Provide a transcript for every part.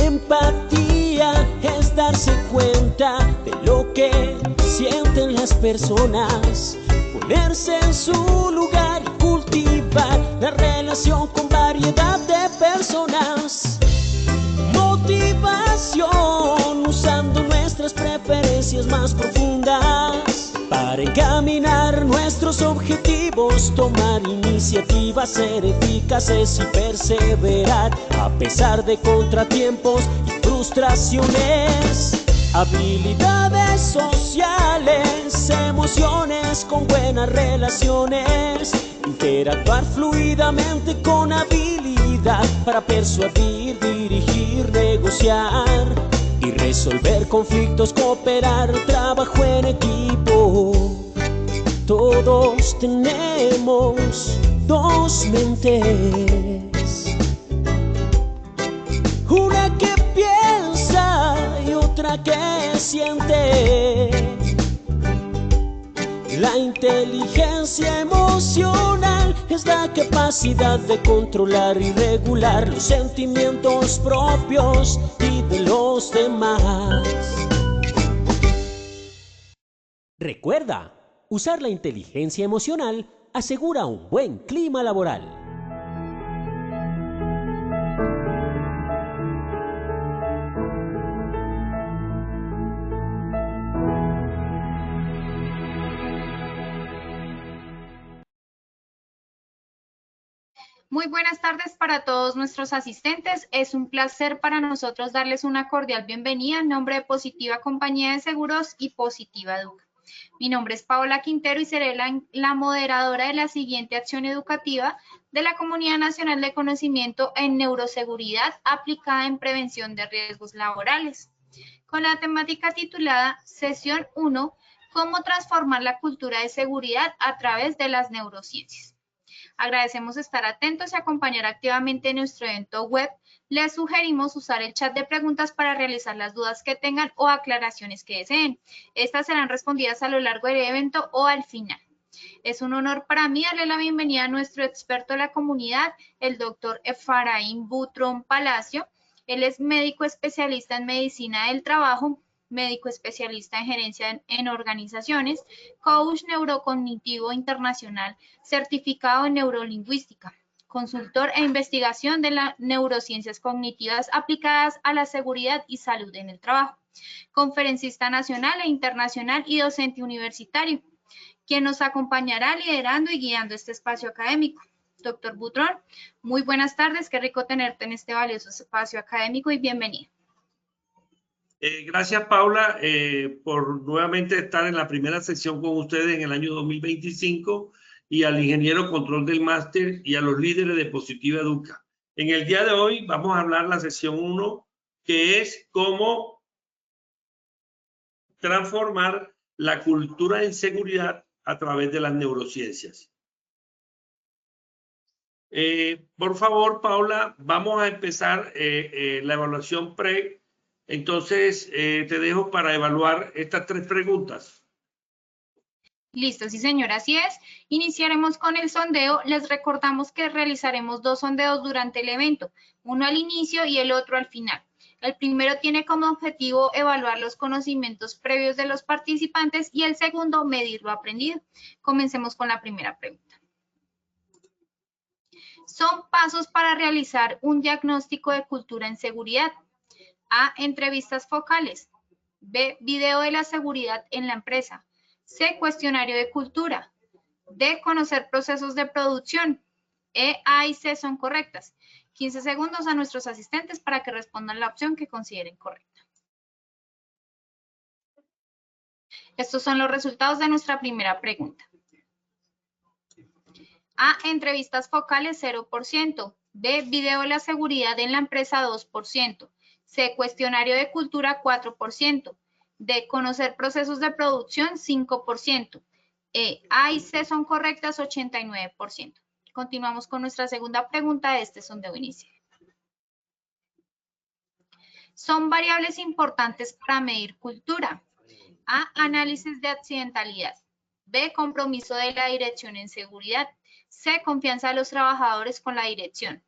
Empatía es darse cuenta de lo que sienten las personas, ponerse en su lugar y cultivar la relación con variedad de personas. Motivación usando nuestras preferencias más profundas para encaminar nuestros objetivos, tomar iniciativas, ser eficaces y perseverar a pesar de contratiempos y frustraciones. Habilidades sociales, emociones con buenas relaciones, interactuar fluidamente con habilidad para persuadir, dirigir, negociar y resolver conflictos, cooperar, trabajo en equipo. Todos tenemos dos mentes, una que piensa y otra que siente. La inteligencia emocional es la capacidad de controlar y regular los sentimientos propios y de los demás. Recuerda, usar la inteligencia emocional asegura un buen clima laboral. Muy buenas tardes para todos nuestros asistentes. Es un placer para nosotros darles una cordial bienvenida en nombre de Positiva Compañía de Seguros y Positiva Educa. Mi nombre es Paola Quintero y seré la moderadora de la siguiente acción educativa de la Comunidad Nacional de Conocimiento en Neuroseguridad aplicada en prevención de riesgos laborales, con la temática titulada Sesión 1, cómo transformar la cultura de seguridad a través de las neurociencias. Agradecemos estar atentos y acompañar activamente nuestro evento web. Les sugerimos usar el chat de preguntas para realizar las dudas que tengan o aclaraciones que deseen. Estas serán respondidas a lo largo del evento o al final. Es un honor para mí darle la bienvenida a nuestro experto de la comunidad, el doctor Efraín Butrón Palacio. Él es médico especialista en medicina del trabajo, médico especialista en gerencia en organizaciones, coach neurocognitivo internacional, certificado en neurolingüística, consultor e investigación de las neurociencias cognitivas aplicadas a la seguridad y salud en el trabajo, conferencista nacional e internacional y docente universitario, quien nos acompañará liderando y guiando este espacio académico. Doctor Butrón, muy buenas tardes, qué rico tenerte en este valioso espacio académico y bienvenido. Gracias, Paula, por nuevamente estar en la primera sección con ustedes en el año 2025 y al ingeniero control del máster y a los líderes de Positiva Educa. En el día de hoy vamos a hablar la sesión 1, que es cómo transformar la cultura en seguridad a través de las neurociencias. Por favor, Paula, vamos a empezar la evaluación pre. Entonces, te dejo para evaluar estas 3 preguntas. Listo, sí señora, así es. Iniciaremos con el sondeo. Les recordamos que realizaremos 2 sondeos durante el evento, uno al inicio y el otro al final. El primero tiene como objetivo evaluar los conocimientos previos de los participantes y el segundo medir lo aprendido. Comencemos con la primera pregunta. Son pasos para realizar un diagnóstico de cultura en seguridad. A, entrevistas focales. B, video de la seguridad en la empresa. C, cuestionario de cultura. D, conocer procesos de producción. E, A y C son correctas. 15 segundos a nuestros asistentes para que respondan la opción que consideren correcta. Estos son los resultados de nuestra primera pregunta. A, entrevistas focales 0%. B, video de la seguridad en la empresa 2%. C, cuestionario de cultura 4%. D, conocer procesos de producción 5%. E, A y C son correctas 89%. Continuamos con nuestra segunda pregunta de este sondeo inicial. Son variables importantes para medir cultura. A, análisis de accidentalidad. B, compromiso de la dirección en seguridad. C, confianza de los trabajadores con la dirección.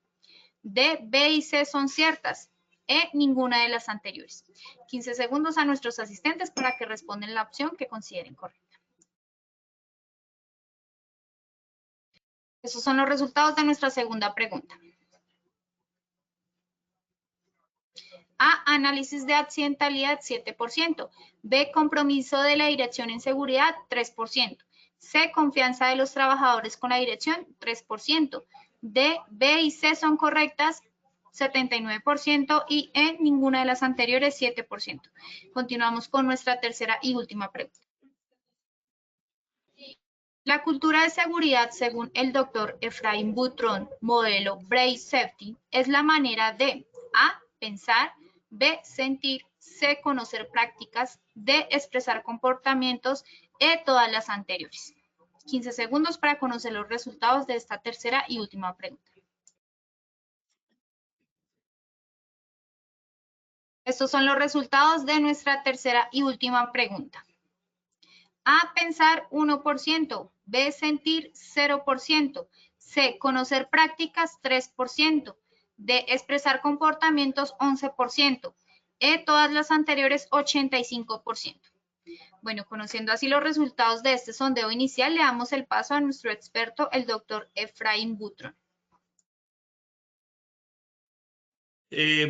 D, B y C son ciertas. E, ninguna de las anteriores. 15 segundos a nuestros asistentes para que respondan la opción que consideren correcta. Esos son los resultados de nuestra segunda pregunta. A, análisis de accidentalidad, 7%. B, compromiso de la dirección en seguridad, 3%. C, confianza de los trabajadores con la dirección, 3%. D, B y C son correctas, 79%, y E, ninguna de las anteriores, 7%. Continuamos con nuestra tercera y última pregunta. La cultura de seguridad, según el doctor Efraín Butrón, modelo Brace Safety, es la manera de A, pensar, B, sentir, C, conocer prácticas, D, expresar comportamientos, E, todas las anteriores. 15 segundos para conocer los resultados de esta tercera y última pregunta. Estos son los resultados de nuestra tercera y última pregunta. A, pensar, 1%. B, sentir, 0%. C, conocer prácticas, 3%. D, expresar comportamientos, 11%. E, todas las anteriores, 85%. Bueno, conociendo así los resultados de este sondeo inicial, le damos el paso a nuestro experto, el doctor Efraín Butrón.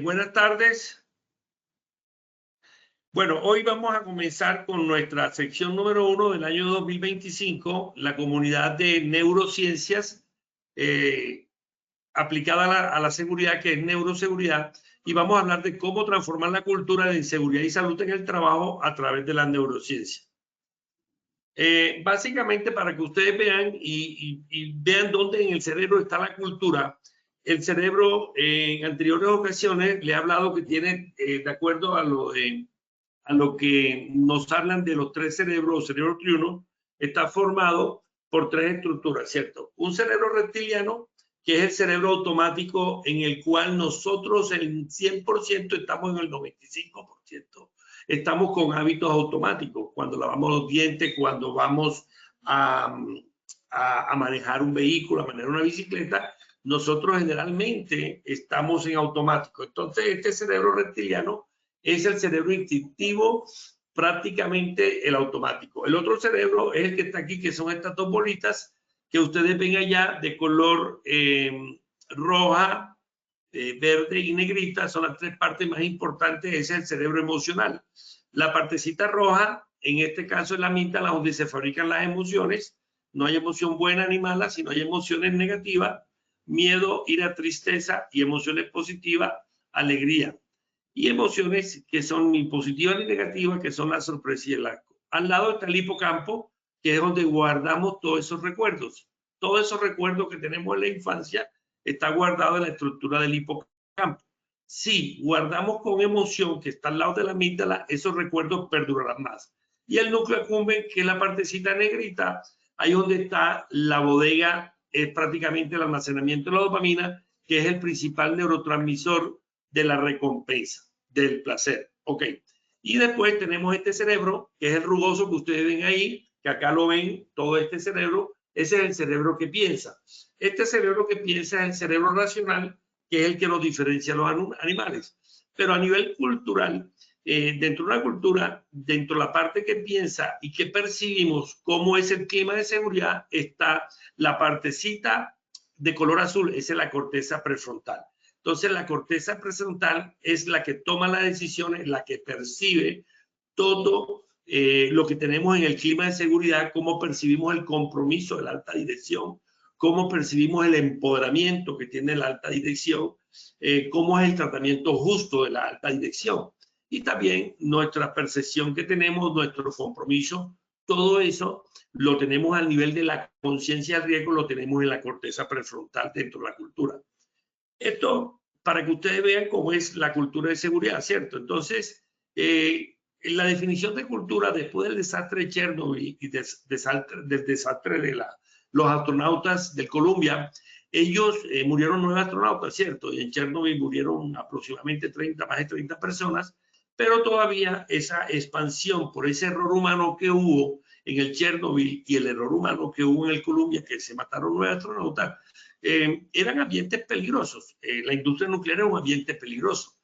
Buenas tardes. Bueno, hoy vamos a comenzar con nuestra sección número 1 del año 2025, la comunidad de neurociencias aplicada a la seguridad, que es neuroseguridad, y vamos a hablar de cómo transformar la cultura de seguridad y salud en el trabajo a través de la neurociencia. Básicamente, para que ustedes vean y vean dónde en el cerebro está la cultura, el cerebro en anteriores ocasiones le he hablado que tiene, de acuerdo a lo que nos hablan de los tres cerebros, cerebro triuno, está formado por tres estructuras, ¿cierto? Un cerebro reptiliano, que es el cerebro automático en el cual nosotros el 100% estamos en el 95%. Estamos con hábitos automáticos, cuando lavamos los dientes, cuando vamos a manejar un vehículo, a manejar una bicicleta, nosotros generalmente estamos en automático. Entonces, este cerebro reptiliano es el cerebro instintivo, prácticamente el automático. El otro cerebro es el que está aquí, que son estas dos bolitas que ustedes ven allá de color roja, verde y negrita. Son las tres partes más importantes. Ese es el cerebro emocional. La partecita roja, en este caso es la amígdala, donde se fabrican las emociones. No hay emoción buena ni mala, sino hay emociones negativas, miedo, ira, tristeza, y emociones positivas, alegría. Y emociones que son ni positivas ni negativas, que son la sorpresa y el asco. Al lado está el hipocampo, que es donde guardamos todos esos recuerdos. Todos esos recuerdos que tenemos en la infancia está guardado en la estructura del hipocampo. Si guardamos con emoción, que está al lado de la amígdala, esos recuerdos perdurarán más. Y el núcleo accumbens, que es la partecita negrita, ahí donde está la bodega, es prácticamente el almacenamiento de la dopamina, que es el principal neurotransmisor de la recompensa, del placer. Ok. Y después tenemos este cerebro, que es el rugoso que ustedes ven ahí, que acá lo ven, todo este cerebro. Ese es el cerebro que piensa. Este cerebro que piensa es el cerebro racional, que es el que nos diferencia a los animales. Pero a nivel cultural, dentro de una cultura, dentro de la parte que piensa y que percibimos cómo es el clima de seguridad, está la partecita de color azul, esa es la corteza prefrontal. Entonces, la corteza prefrontal es la que toma las decisiones, la que percibe todo lo que tenemos en el clima de seguridad, cómo percibimos el compromiso de la alta dirección, cómo percibimos el empoderamiento que tiene la alta dirección, cómo es el tratamiento justo de la alta dirección. Y también nuestra percepción que tenemos, nuestro compromiso, todo eso lo tenemos al nivel de la conciencia del riesgo, lo tenemos en la corteza prefrontal dentro de la cultura. Esto para que ustedes vean cómo es la cultura de seguridad, ¿cierto? Entonces, la definición de cultura después del desastre de Chernobyl y del desastre de los astronautas del Columbia, ellos murieron 9 astronautas, ¿cierto? Y en Chernobyl murieron aproximadamente más de 30 personas, pero todavía esa expansión por ese error humano que hubo en el Chernobyl y el error humano que hubo en el Columbia, que se mataron 9 astronautas, eran ambientes peligrosos. La industria nuclear es un ambiente peligroso.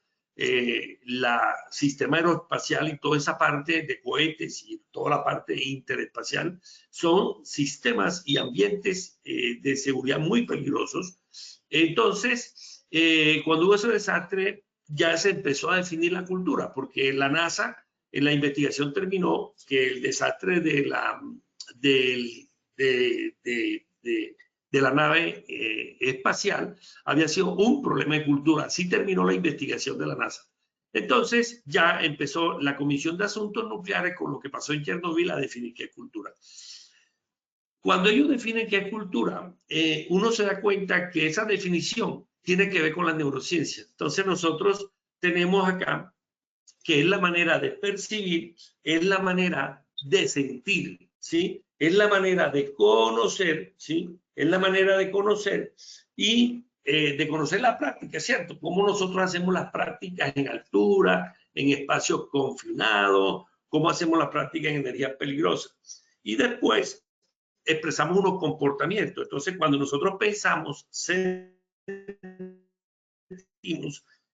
sistema aeroespacial y toda esa parte de cohetes y toda la parte interespacial son sistemas y ambientes de seguridad muy peligrosos. Entonces, cuando hubo ese desastre, ya se empezó a definir la cultura, porque la NASA en la investigación terminó que el desastre de la nave espacial había sido un problema de cultura. Así terminó la investigación de la NASA. Entonces ya empezó la Comisión de Asuntos Nucleares, con lo que pasó en Chernobyl, a definir qué es cultura. Cuando ellos definen qué es cultura, uno se da cuenta que esa definición tiene que ver con la neurociencia. Entonces nosotros tenemos acá que es la manera de percibir, es la manera de sentir, ¿sí? Es la manera de conocer, ¿sí? Es la manera de conocer y de conocer la práctica, ¿cierto? Cómo nosotros hacemos las prácticas en altura, en espacios confinados, cómo hacemos las prácticas en energías peligrosas. Y después expresamos unos comportamientos. Entonces, cuando nosotros pensamos, sentimos,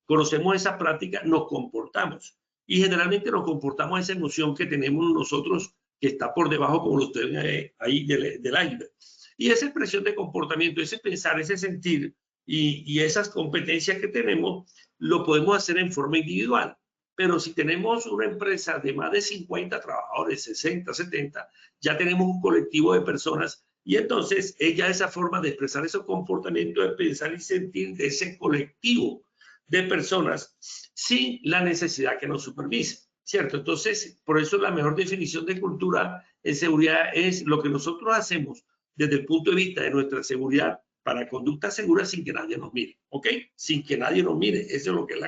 conocemos esa práctica, nos comportamos. Y generalmente nos comportamos esa emoción que tenemos nosotros, que está por debajo, como lo ustedes ven ahí del iceberg. Y esa expresión de comportamiento, ese pensar, ese sentir y esas competencias que tenemos, lo podemos hacer en forma individual. Pero si tenemos una empresa de más de 50 trabajadores, 60, 70, ya tenemos un colectivo de personas y entonces ella esa forma de expresar esos comportamientos, de pensar y sentir de ese colectivo de personas sin la necesidad que nos supervise, ¿cierto? Entonces, por eso la mejor definición de cultura en seguridad es lo que nosotros hacemos desde el punto de vista de nuestra seguridad para conducta segura sin que nadie nos mire, ¿ok? Sin que nadie nos mire, eso es lo que es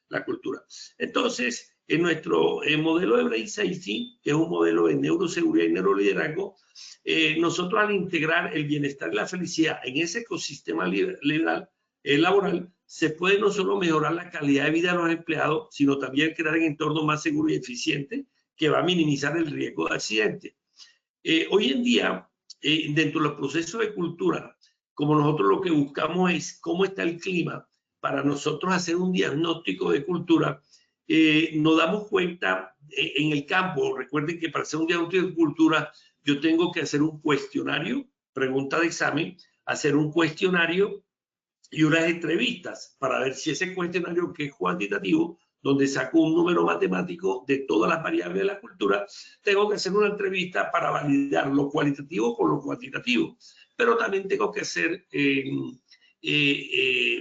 la cultura. Entonces, en nuestro modelo de Brain Safety, que es un modelo de neuroseguridad y neuroliderazgo, nosotros al integrar el bienestar y la felicidad en ese ecosistema laboral, se puede no solo mejorar la calidad de vida de los empleados, sino también crear un entorno más seguro y eficiente que va a minimizar el riesgo de accidente. Hoy en día, dentro de los procesos de cultura, como nosotros lo que buscamos es cómo está el clima para nosotros hacer un diagnóstico de cultura, nos damos cuenta en el campo. Recuerden que para hacer un diagnóstico de cultura yo tengo que hacer un cuestionario, pregunta de examen, hacer un cuestionario y unas entrevistas para ver si ese cuestionario, que es cuantitativo, donde saco un número matemático de todas las variables de la cultura, tengo que hacer una entrevista para validar lo cualitativo con lo cuantitativo. Pero también tengo que hacer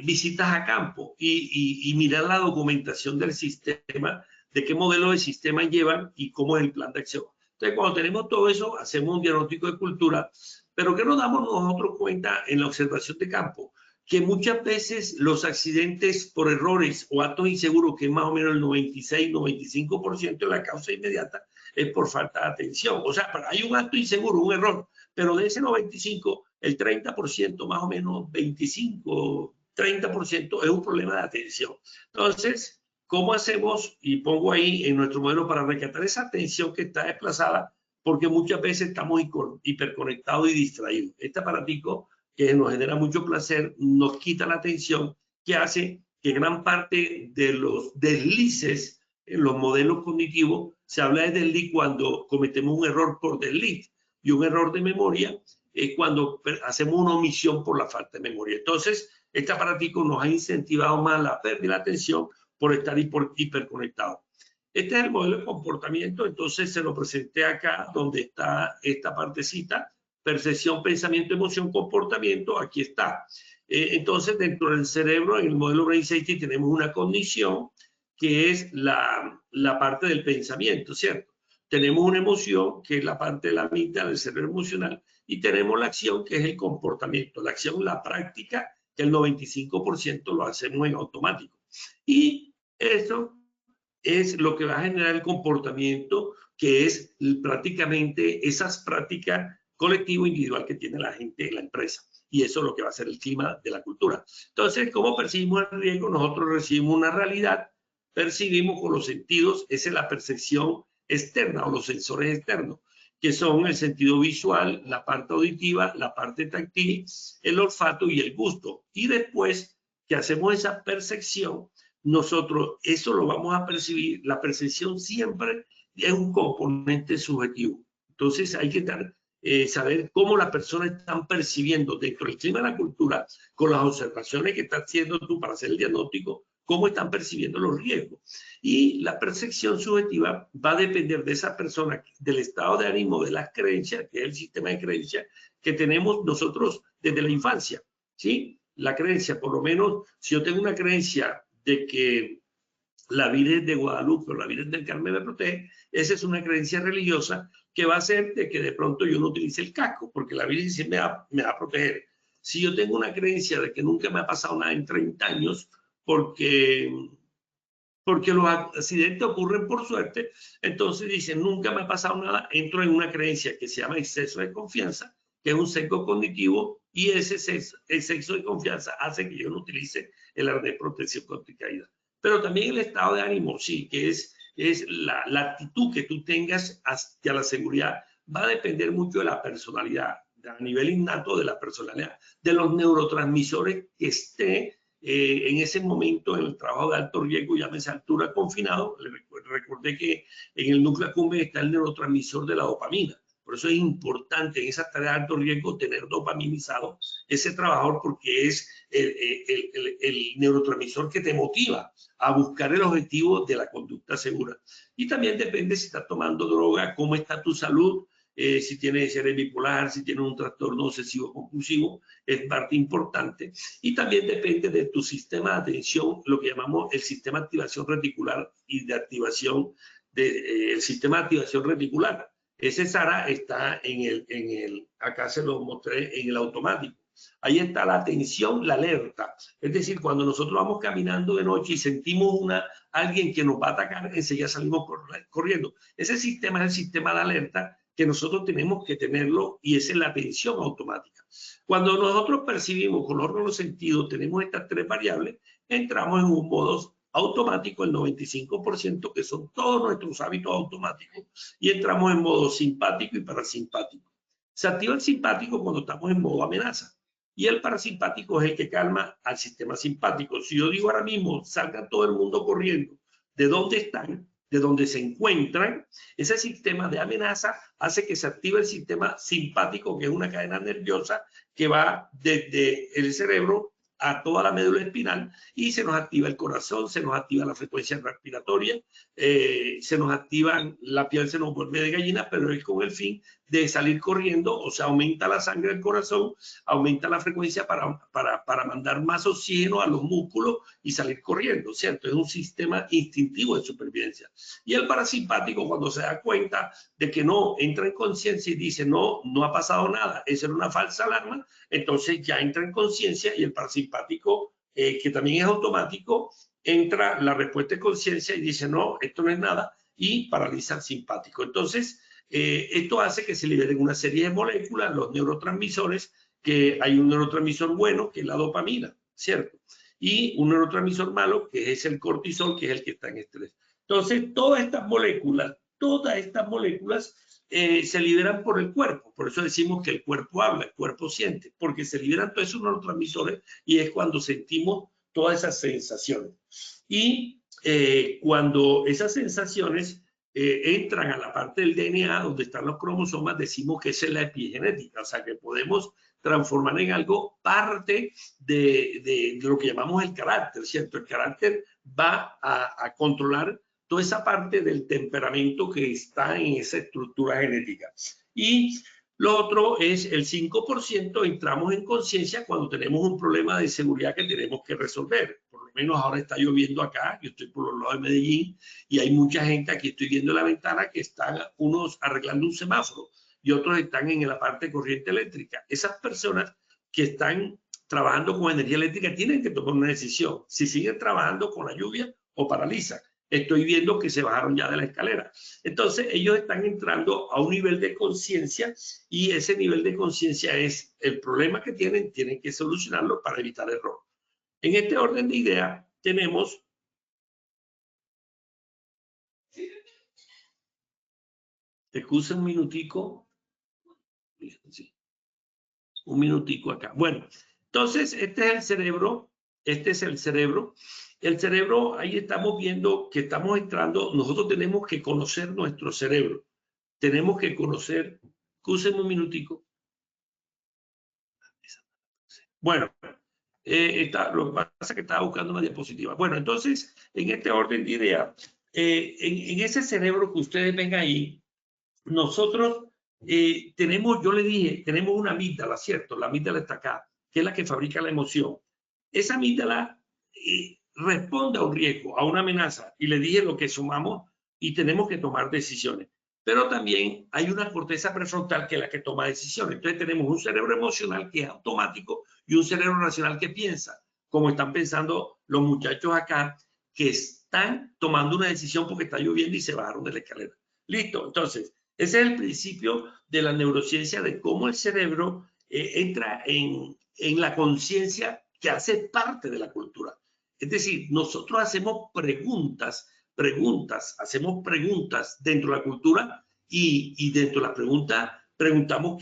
visitas a campo y mirar la documentación del sistema, de qué modelo de sistema llevan y cómo es el plan de acción. Entonces, cuando tenemos todo eso, hacemos un diagnóstico de cultura, pero ¿qué nos damos nosotros cuenta en la observación de campo? Que muchas veces los accidentes por errores o actos inseguros, que es más o menos el 96-95% de la causa inmediata, es por falta de atención. O sea, hay un acto inseguro, un error, pero de ese 95, el 30%, más o menos 25, 30% es un problema de atención. Entonces, ¿cómo hacemos? Y pongo ahí en nuestro modelo para rescatar esa atención que está desplazada, porque muchas veces estamos hiperconectados y distraídos. Este aparatico, que nos genera mucho placer, nos quita la atención, que hace que gran parte de los deslices en los modelos cognitivos, se habla de desliz cuando cometemos un error por desliz, y un error de memoria es cuando hacemos una omisión por la falta de memoria. Entonces, este aparatico nos ha incentivado más la pérdida de la atención por estar hiperconectado. Este es el modelo de comportamiento, entonces se lo presenté acá, donde está esta partecita, percepción, pensamiento, emoción, comportamiento, aquí está. Entonces, dentro del cerebro, en el modelo Brain Safety, tenemos una cognición, que es la parte del pensamiento, ¿cierto? Tenemos una emoción, que es la parte de la amígdala del cerebro emocional, y tenemos la acción, que es el comportamiento. La acción, la práctica, que el 95% lo hacemos en automático. Y eso es lo que va a generar el comportamiento, que es prácticamente esas prácticas colectivo individual que tiene la gente en la empresa. Y eso es lo que va a ser el clima de la cultura. Entonces, ¿cómo percibimos el riesgo? Nosotros recibimos una realidad, percibimos con los sentidos, esa es la percepción externa o los sensores externos, que son el sentido visual, la parte auditiva, la parte táctil, el olfato y el gusto. Y después que hacemos esa percepción, nosotros eso lo vamos a percibir. La percepción siempre es un componente subjetivo. Entonces hay que estar, saber cómo las personas están percibiendo dentro del clima de la cultura, con las observaciones que estás haciendo tú para hacer el diagnóstico, cómo están percibiendo los riesgos. Y la percepción subjetiva va a depender de esa persona, del estado de ánimo, de las creencias, que es el sistema de creencias que tenemos nosotros desde la infancia, ¿sí? La creencia, por lo menos, si yo tengo una creencia de que la Virgen de Guadalupe o la Virgen del Carmen me protege, esa es una creencia religiosa que va a hacer de que de pronto yo no utilice el casco, porque la Virgen sí me va a proteger. Si yo tengo una creencia de que nunca me ha pasado nada en 30 años, porque los accidentes ocurren por suerte, entonces dicen, nunca me ha pasado nada, entro en una creencia que se llama exceso de confianza, que es un sesgo cognitivo, y ese exceso de confianza hace que yo no utilice el arnés de protección contra caída. Pero también el estado de ánimo, sí, que es la actitud que tú tengas hacia la seguridad, va a depender mucho de la personalidad, a nivel innato de la personalidad, de los neurotransmisores que esté en ese momento en el trabajo de alto riesgo, llámese altura confinado. Recordé que en el núcleo accumbens está el neurotransmisor de la dopamina. Por eso es importante en esa tarea de alto riesgo tener dopaminizado ese trabajador, porque es el neurotransmisor que te motiva a buscar el objetivo de la conducta segura. Y también depende si estás tomando droga, cómo está tu salud, si tienes eres bipolar, si tienes un trastorno obsesivo compulsivo, es parte importante. Y también depende de tu sistema de atención, lo que llamamos el sistema de activación reticular y de activación el sistema de activación reticular. Ese SARA está acá se lo mostré, en el automático. Ahí está la atención, la alerta. Es decir, cuando nosotros vamos caminando de noche y sentimos alguien que nos va a atacar, enseguida salimos corriendo. Ese sistema es el sistema de alerta que nosotros tenemos que tenerlo, y esa es la atención automática. Cuando nosotros percibimos con los órganos sentidos, tenemos estas tres variables, entramos en un modo automático, el 95%, que son todos nuestros hábitos automáticos, y entramos en modo simpático y parasimpático. Se activa el simpático cuando estamos en modo amenaza, y el parasimpático es el que calma al sistema simpático. Si yo digo ahora mismo, salga todo el mundo corriendo, ¿de dónde están? De donde se encuentran, ese sistema de amenaza hace que se active el sistema simpático, que es una cadena nerviosa que va desde el cerebro a toda la médula espinal, y se nos activa el corazón, se nos activa la frecuencia respiratoria, se nos activa la piel, se nos vuelve de gallina, pero es con el fin de salir corriendo. O sea, aumenta la sangre del corazón, aumenta la frecuencia para mandar más oxígeno a los músculos y salir corriendo, ¿cierto? Es un sistema instintivo de supervivencia. Y el parasimpático, cuando se da cuenta de que no, entra en conciencia y dice, no ha pasado nada, esa era una falsa alarma, entonces ya entra en conciencia, y el parasimpático, que también es automático, entra la respuesta de conciencia y dice, no, esto no es nada, y paraliza al simpático. Entonces, esto hace que se liberen una serie de moléculas, los neurotransmisores, que hay un neurotransmisor bueno, que es la dopamina, ¿cierto? Y un neurotransmisor malo, que es el cortisol, que es el que está en estrés. Entonces, todas estas moléculas se liberan por el cuerpo. Por eso decimos que el cuerpo habla, el cuerpo siente, porque se liberan todos esos neurotransmisores, y es cuando sentimos todas esas sensaciones. Y cuando esas sensaciones entran a la parte del DNA donde están los cromosomas, decimos que esa es la epigenética, o sea que podemos transformar en algo parte de lo que llamamos el carácter, ¿cierto? El carácter va a controlar toda esa parte del temperamento que está en esa estructura genética. Y lo otro es el 5%, entramos en conciencia cuando tenemos un problema de seguridad que tenemos que resolver. Por lo menos ahora está lloviendo acá, yo estoy por los lados de Medellín, y hay mucha gente, aquí estoy viendo en la ventana, que están unos arreglando un semáforo y otros están en la parte de corriente eléctrica. Esas personas que están trabajando con energía eléctrica tienen que tomar una decisión, si siguen trabajando con la lluvia o paralizan. Estoy viendo que se bajaron ya de la escalera. Entonces, ellos están entrando a un nivel de conciencia, y ese nivel de conciencia es el problema que tienen que solucionarlo para evitar error. En este orden de ideas tenemos excusa un minutico. Sí, un minutico acá. Bueno, entonces este es el cerebro. El cerebro, ahí estamos viendo que estamos entrando, nosotros tenemos que conocer nuestro cerebro. Tenemos que conocer, escúsenme un minutico. Bueno, lo que pasa es que estaba buscando una diapositiva. Bueno, entonces, en este orden de ideas, en ese cerebro que ustedes ven ahí, nosotros tenemos, yo le dije, tenemos una amígdala, ¿cierto? La amígdala está acá, que es la que fabrica la emoción. Esa amígdala responde a un riesgo, a una amenaza, y le dije lo que sumamos y tenemos que tomar decisiones. Pero también hay una corteza prefrontal que es la que toma decisiones. Entonces tenemos un cerebro emocional que es automático y un cerebro racional que piensa, como están pensando los muchachos acá, que están tomando una decisión porque está lloviendo y se bajaron de la escalera. Listo, entonces, ese es el principio de la neurociencia, de cómo el cerebro entra en la conciencia que hace parte de la cultura. Es decir, nosotros hacemos preguntas dentro de la cultura y dentro de la pregunta preguntamos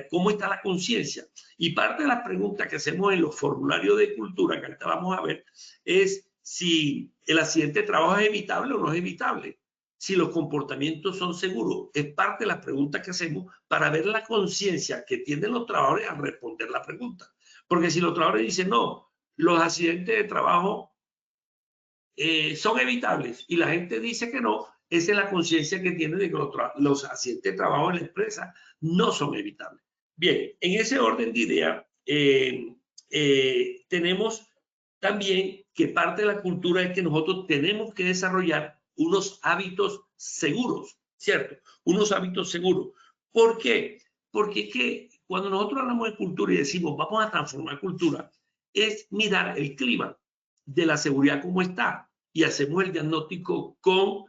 cómo está la conciencia. Y parte de las preguntas que hacemos en los formularios de cultura, que ahorita vamos a ver, es si el accidente de trabajo es evitable o no es evitable. Si los comportamientos son seguros. Es parte de las preguntas que hacemos para ver la conciencia que tienen los trabajadores al responder la pregunta. Porque si los trabajadores dicen, no, los accidentes de trabajo son evitables y la gente dice que no, esa es la conciencia que tiene de que los accidentes de trabajo en la empresa no son evitables. Bien, en ese orden de idea, tenemos también que parte de la cultura es que nosotros tenemos que desarrollar unos hábitos seguros, ¿cierto? Unos hábitos seguros. ¿Por qué? Porque es que cuando nosotros hablamos de cultura y decimos vamos a transformar cultura, es mirar el clima de la seguridad como está y hacemos el diagnóstico con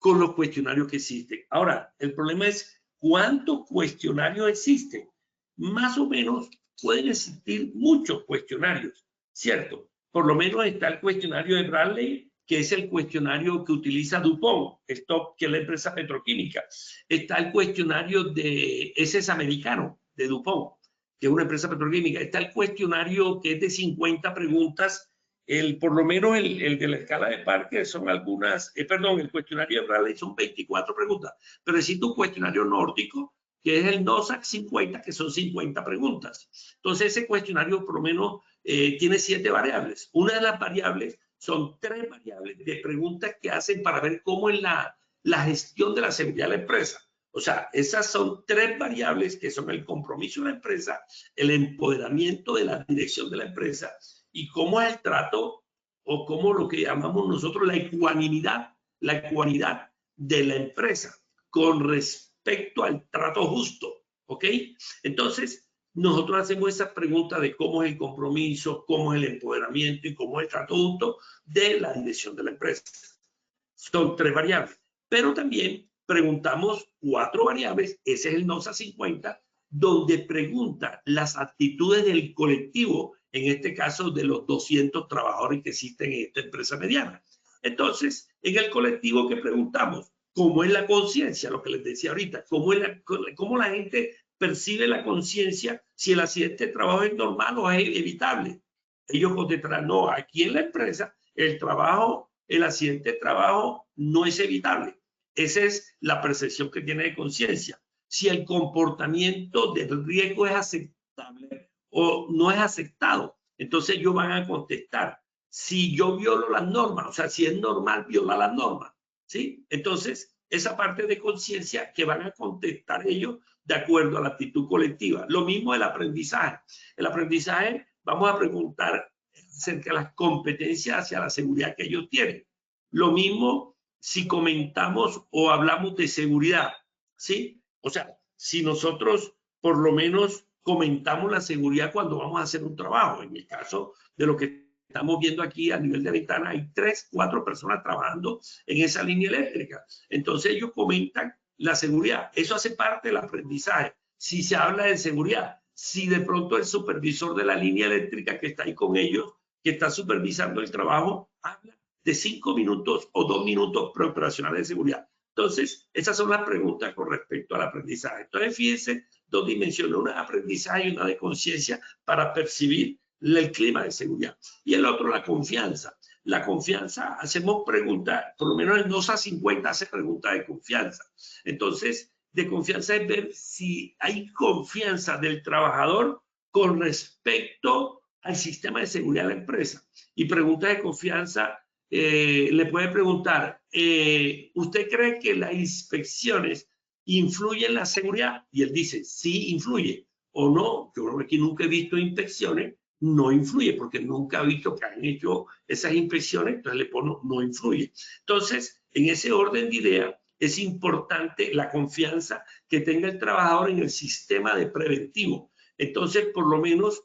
los cuestionarios que existen. Ahora, el problema es cuántos cuestionarios existen. Más o menos pueden existir muchos cuestionarios, ¿cierto? Por lo menos está el cuestionario de Bradley, que es el cuestionario que utiliza DuPont, que es la empresa petroquímica. Está el cuestionario ese es americano, de DuPont, que es una empresa petroquímica. Está el cuestionario que es de 50 preguntas. Por lo menos el de la escala de Parker son algunas, el cuestionario de Bradley son 24 preguntas, pero existe un cuestionario nórdico que es el NOSAC 50, que son 50 preguntas. Entonces ese cuestionario por lo menos tiene 7 variables. Una de las variables son 3 variables de preguntas que hacen para ver cómo es la gestión de la seguridad de la empresa. O sea, esas son 3 variables que son el compromiso de la empresa, el empoderamiento de la dirección de la empresa y cómo es el trato o cómo lo que llamamos nosotros la ecuanimidad de la empresa con respecto al trato justo, ¿ok? Entonces, nosotros hacemos esa pregunta de cómo es el compromiso, cómo es el empoderamiento y cómo es el trato justo de la dirección de la empresa. Son 3 variables, pero también preguntamos 4 variables, ese es el NOSA 50, donde pregunta las actitudes del colectivo, en este caso de los 200 trabajadores que existen en esta empresa mediana. Entonces, en el colectivo que preguntamos, ¿cómo es la conciencia? Lo que les decía ahorita, ¿cómo la gente percibe la conciencia si el accidente de trabajo es normal o es evitable? Ellos contestarán, no, aquí en la empresa el accidente de trabajo no es evitable. Esa es la percepción que tiene de conciencia. Si el comportamiento del riesgo es aceptable o no es aceptado, entonces ellos van a contestar si yo violo las normas, o sea, si es normal violar las normas, ¿sí? Entonces, esa parte de conciencia que van a contestar ellos de acuerdo a la actitud colectiva. Lo mismo el aprendizaje. El aprendizaje, vamos a preguntar acerca de las competencias hacia la seguridad que ellos tienen. Lo mismo si comentamos o hablamos de seguridad, ¿sí? O sea, si nosotros por lo menos comentamos la seguridad cuando vamos a hacer un trabajo. En el caso de lo que estamos viendo aquí a nivel de ventana, hay 3, 4 personas trabajando en esa línea eléctrica. Entonces ellos comentan la seguridad. Eso hace parte del aprendizaje. Si se habla de seguridad, si de pronto el supervisor de la línea eléctrica que está ahí con ellos, que está supervisando el trabajo, habla de 5 minutos o 2 minutos preoperacionales de seguridad. Entonces, esas son las preguntas con respecto al aprendizaje. Entonces, fíjense, 2 dimensiones, una de aprendizaje y una de conciencia para percibir el clima de seguridad. Y el otro, la confianza. La confianza, hacemos preguntas, por lo menos el NOSA 50 hace preguntas de confianza. Entonces, de confianza es ver si hay confianza del trabajador con respecto al sistema de seguridad de la empresa. Y preguntas de confianza, le puede preguntar, ¿usted cree que las inspecciones influyen en la seguridad? Y él dice, sí, influye. O no, yo creo que aquí nunca he visto inspecciones, no influye, porque nunca he visto que han hecho esas inspecciones, entonces le pongo no influye. Entonces, en ese orden de ideas, es importante la confianza que tenga el trabajador en el sistema de preventivo. Entonces, por lo menos,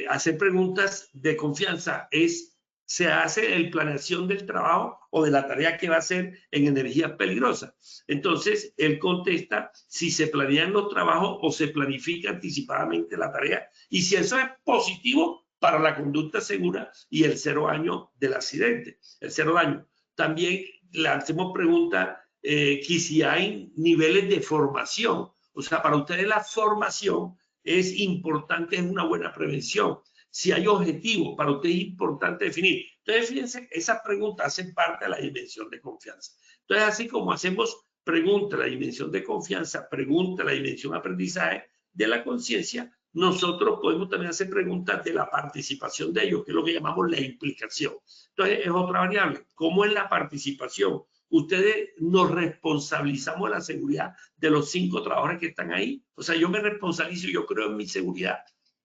hacer preguntas de confianza se hace en planeación del trabajo o de la tarea que va a hacer en energías peligrosas. Entonces, él contesta si se planean los trabajos o se planifica anticipadamente la tarea y si eso es positivo para la conducta segura y el 0 año del accidente, el 0 daño. También le hacemos preguntas que si hay niveles de formación. O sea, para ustedes la formación es importante, es una buena prevención. Si hay objetivos, para usted es importante definir. Entonces, fíjense, esas preguntas hacen parte de la dimensión de confianza. Entonces, así como hacemos preguntas, la dimensión de confianza, pregunta, la dimensión de aprendizaje de la conciencia, nosotros podemos también hacer preguntas de la participación de ellos, que es lo que llamamos la implicación. Entonces, es otra variable. ¿Cómo es la participación? Ustedes nos responsabilizamos de la seguridad de los 5 trabajadores que están ahí. O sea, yo me responsabilizo, yo creo en mi seguridad,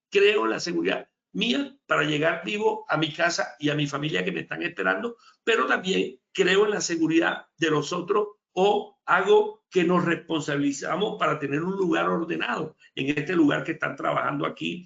creo en la seguridad mía para llegar vivo a mi casa y a mi familia que me están esperando, pero también creo en la seguridad de los otros o hago que nos responsabilizamos para tener un lugar ordenado en este lugar que están trabajando aquí,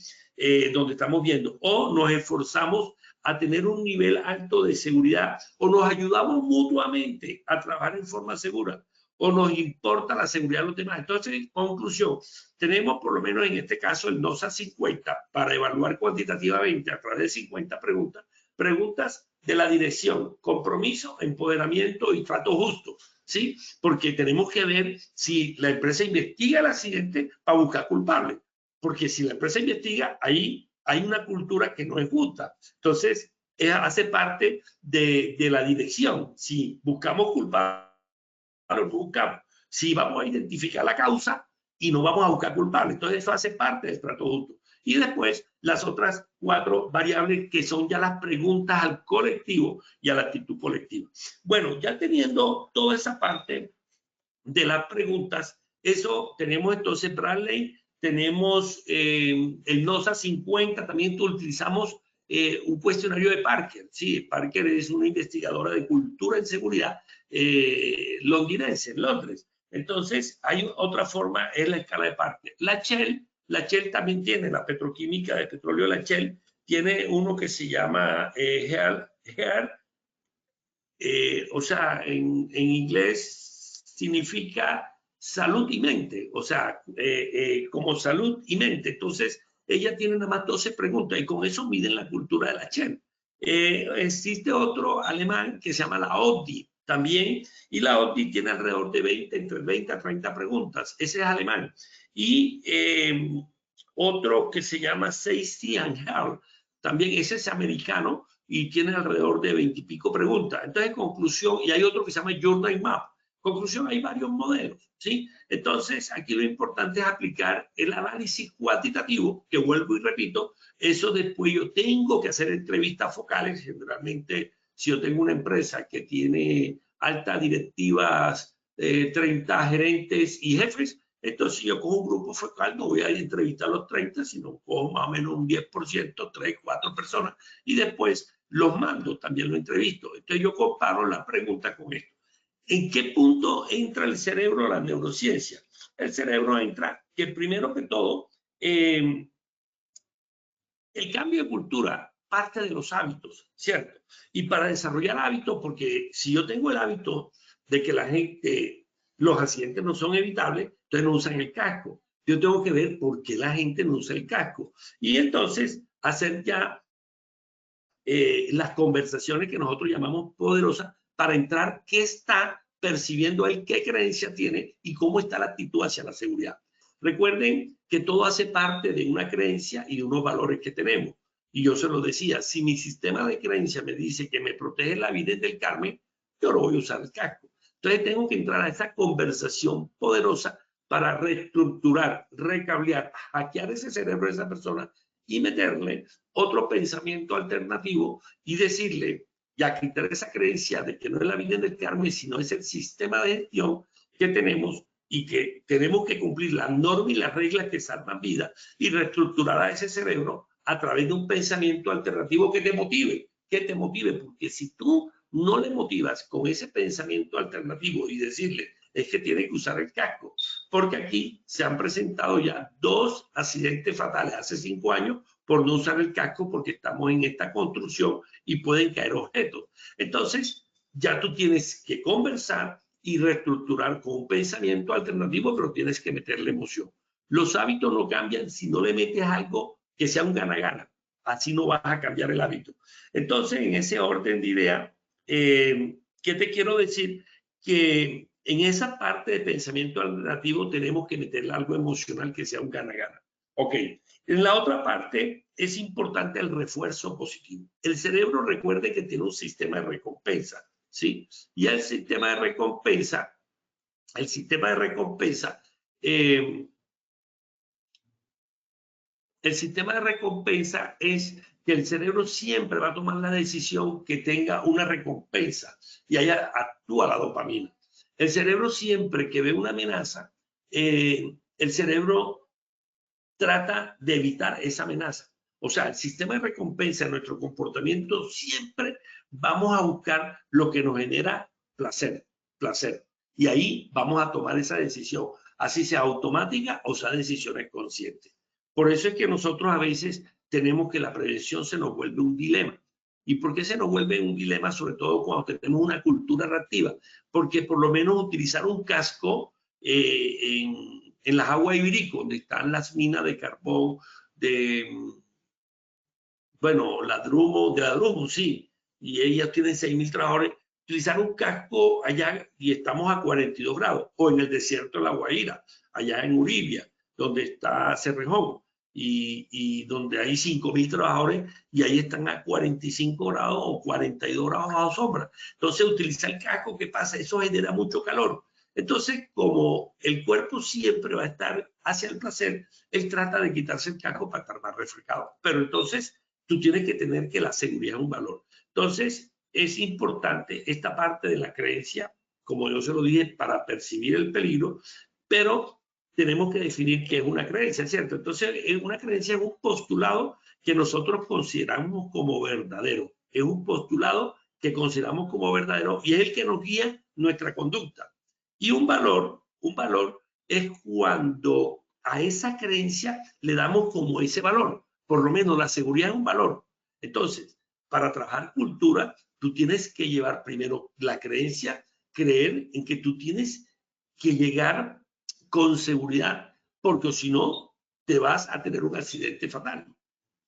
donde estamos viendo, o nos esforzamos a tener un nivel alto de seguridad o nos ayudamos mutuamente a trabajar en forma segura o nos importa la seguridad de los demás. Entonces, en conclusión, tenemos por lo menos en este caso el NOSA 50 para evaluar cuantitativamente a través de 50 preguntas, preguntas de la dirección, compromiso, empoderamiento y trato justo, ¿sí? Porque tenemos que ver si la empresa investiga el accidente para buscar culpables, porque si la empresa investiga, ahí hay una cultura que no es justa. Entonces, hace parte de la dirección. Si buscamos culpables, no buscamos. Si vamos a identificar la causa y no vamos a buscar culpables. Entonces, eso hace parte del trato justo. Y después, las otras 4 variables que son ya las preguntas al colectivo y a la actitud colectiva. Bueno, ya teniendo toda esa parte de las preguntas, eso tenemos entonces Bradley, tenemos el NOSA 50, también utilizamos un cuestionario de Parker. Sí, Parker es una investigadora de cultura en seguridad londinense, en Londres. Entonces, hay otra forma, es la escala de Parker. La Shell también tiene, la petroquímica de petróleo, la Shell, tiene uno que se llama o sea, en inglés significa salud y mente, o sea, como salud y mente. Entonces, ella tiene nada más 12 preguntas y con eso miden la cultura de la Shell. Existe otro alemán que se llama la ODI también, y la ODI tiene alrededor de entre 20 a 30 preguntas. Ese es alemán. Y otro que se llama Safety and Health, también ese es americano y tiene alrededor de 20 y pico preguntas. Entonces, conclusión, y hay otro que se llama Journey Map. Conclusión, hay varios modelos, ¿sí? Entonces, aquí lo importante es aplicar el análisis cuantitativo, que vuelvo y repito, eso después yo tengo que hacer entrevistas focales. Generalmente, si yo tengo una empresa que tiene altas directivas, 30 gerentes y jefes, entonces yo cojo un grupo focal, no voy a entrevistar a los 30, sino cojo más o menos un 10%, 3, 4 personas, y después los mando, también lo entrevisto. Entonces yo comparo la pregunta con esto. ¿En qué punto entra el cerebro a la neurociencia? El cerebro entra que primero que todo, el cambio de cultura parte de los hábitos, ¿cierto? Y para desarrollar hábitos, porque si yo tengo el hábito de que la gente, los accidentes no son evitables, entonces no usan el casco. Yo tengo que ver por qué la gente no usa el casco. Y entonces hacer ya las conversaciones que nosotros llamamos poderosas para entrar qué está percibiendo él, qué creencia tiene y cómo está la actitud hacia la seguridad. Recuerden que todo hace parte de una creencia y de unos valores que tenemos. Y yo se lo decía, si mi sistema de creencia me dice que me protege la Virgen del Carmen, yo no voy a usar el casco. Entonces tengo que entrar a esa conversación poderosa para reestructurar, recablear, hackear ese cerebro de esa persona y meterle otro pensamiento alternativo y decirle, ya quitar esa creencia de que no es la Virgen del Carmen, sino es el sistema de gestión que tenemos y que tenemos que cumplir las normas y las reglas que salvan vidas y reestructurar a ese cerebro a través de un pensamiento alternativo que te motive, porque si tú no le motivas con ese pensamiento alternativo y decirle, es que tiene que usar el casco, porque aquí se han presentado ya 2 accidentes fatales hace 5 años por no usar el casco porque estamos en esta construcción y pueden caer objetos. Entonces, ya tú tienes que conversar y reestructurar con un pensamiento alternativo, pero tienes que meterle emoción. Los hábitos no cambian si no le metes algo que sea un gana-gana. Así no vas a cambiar el hábito. Entonces, en ese orden de idea, ¿qué te quiero decir? Que en esa parte de pensamiento alternativo tenemos que meterle algo emocional que sea un gana-gana. Ok. En la otra parte es importante el refuerzo positivo. El cerebro, recuerde que tiene un sistema de recompensa, ¿sí? Y el sistema de recompensa es que el cerebro siempre va a tomar la decisión que tenga una recompensa y ahí actúa la dopamina. El cerebro siempre que ve una amenaza, el cerebro trata de evitar esa amenaza. O sea, el sistema de recompensa en nuestro comportamiento siempre vamos a buscar lo que nos genera placer. Y ahí vamos a tomar esa decisión, así sea automática o sea decisiones conscientes. Por eso es que nosotros a veces tenemos que la prevención se nos vuelve un dilema. ¿Y por qué se nos vuelve un dilema? Sobre todo cuando tenemos una cultura reactiva. Porque por lo menos utilizar un casco en las aguas Ibirico, donde están las minas de carbón, Ladrumo, sí, y ellas tienen 6.000 trabajadores, utilizar un casco allá y estamos a 42 grados, o en el desierto de La Guaira, allá en Uribia, donde está Cerrejón, y donde hay 5.000 trabajadores y ahí están a 45 grados o 42 grados bajo sombra. Entonces, utilizar el casco, ¿qué pasa? Eso genera mucho calor. Entonces, como el cuerpo siempre va a estar hacia el placer, él trata de quitarse el casco para estar más refrescado. Pero entonces, tú tienes que tener que la seguridad es un valor. Entonces, es importante esta parte de la creencia, como yo se lo dije, para percibir el peligro, pero tenemos que definir qué es una creencia, ¿cierto? Entonces, una creencia es un postulado que nosotros consideramos como verdadero. Es un postulado que consideramos como verdadero y es el que nos guía nuestra conducta. Y un valor es cuando a esa creencia le damos como ese valor. Por lo menos la seguridad es un valor. Entonces, para trabajar cultura, tú tienes que llevar primero la creencia, creer en que tú tienes que llegar con seguridad, porque si no, te vas a tener un accidente fatal.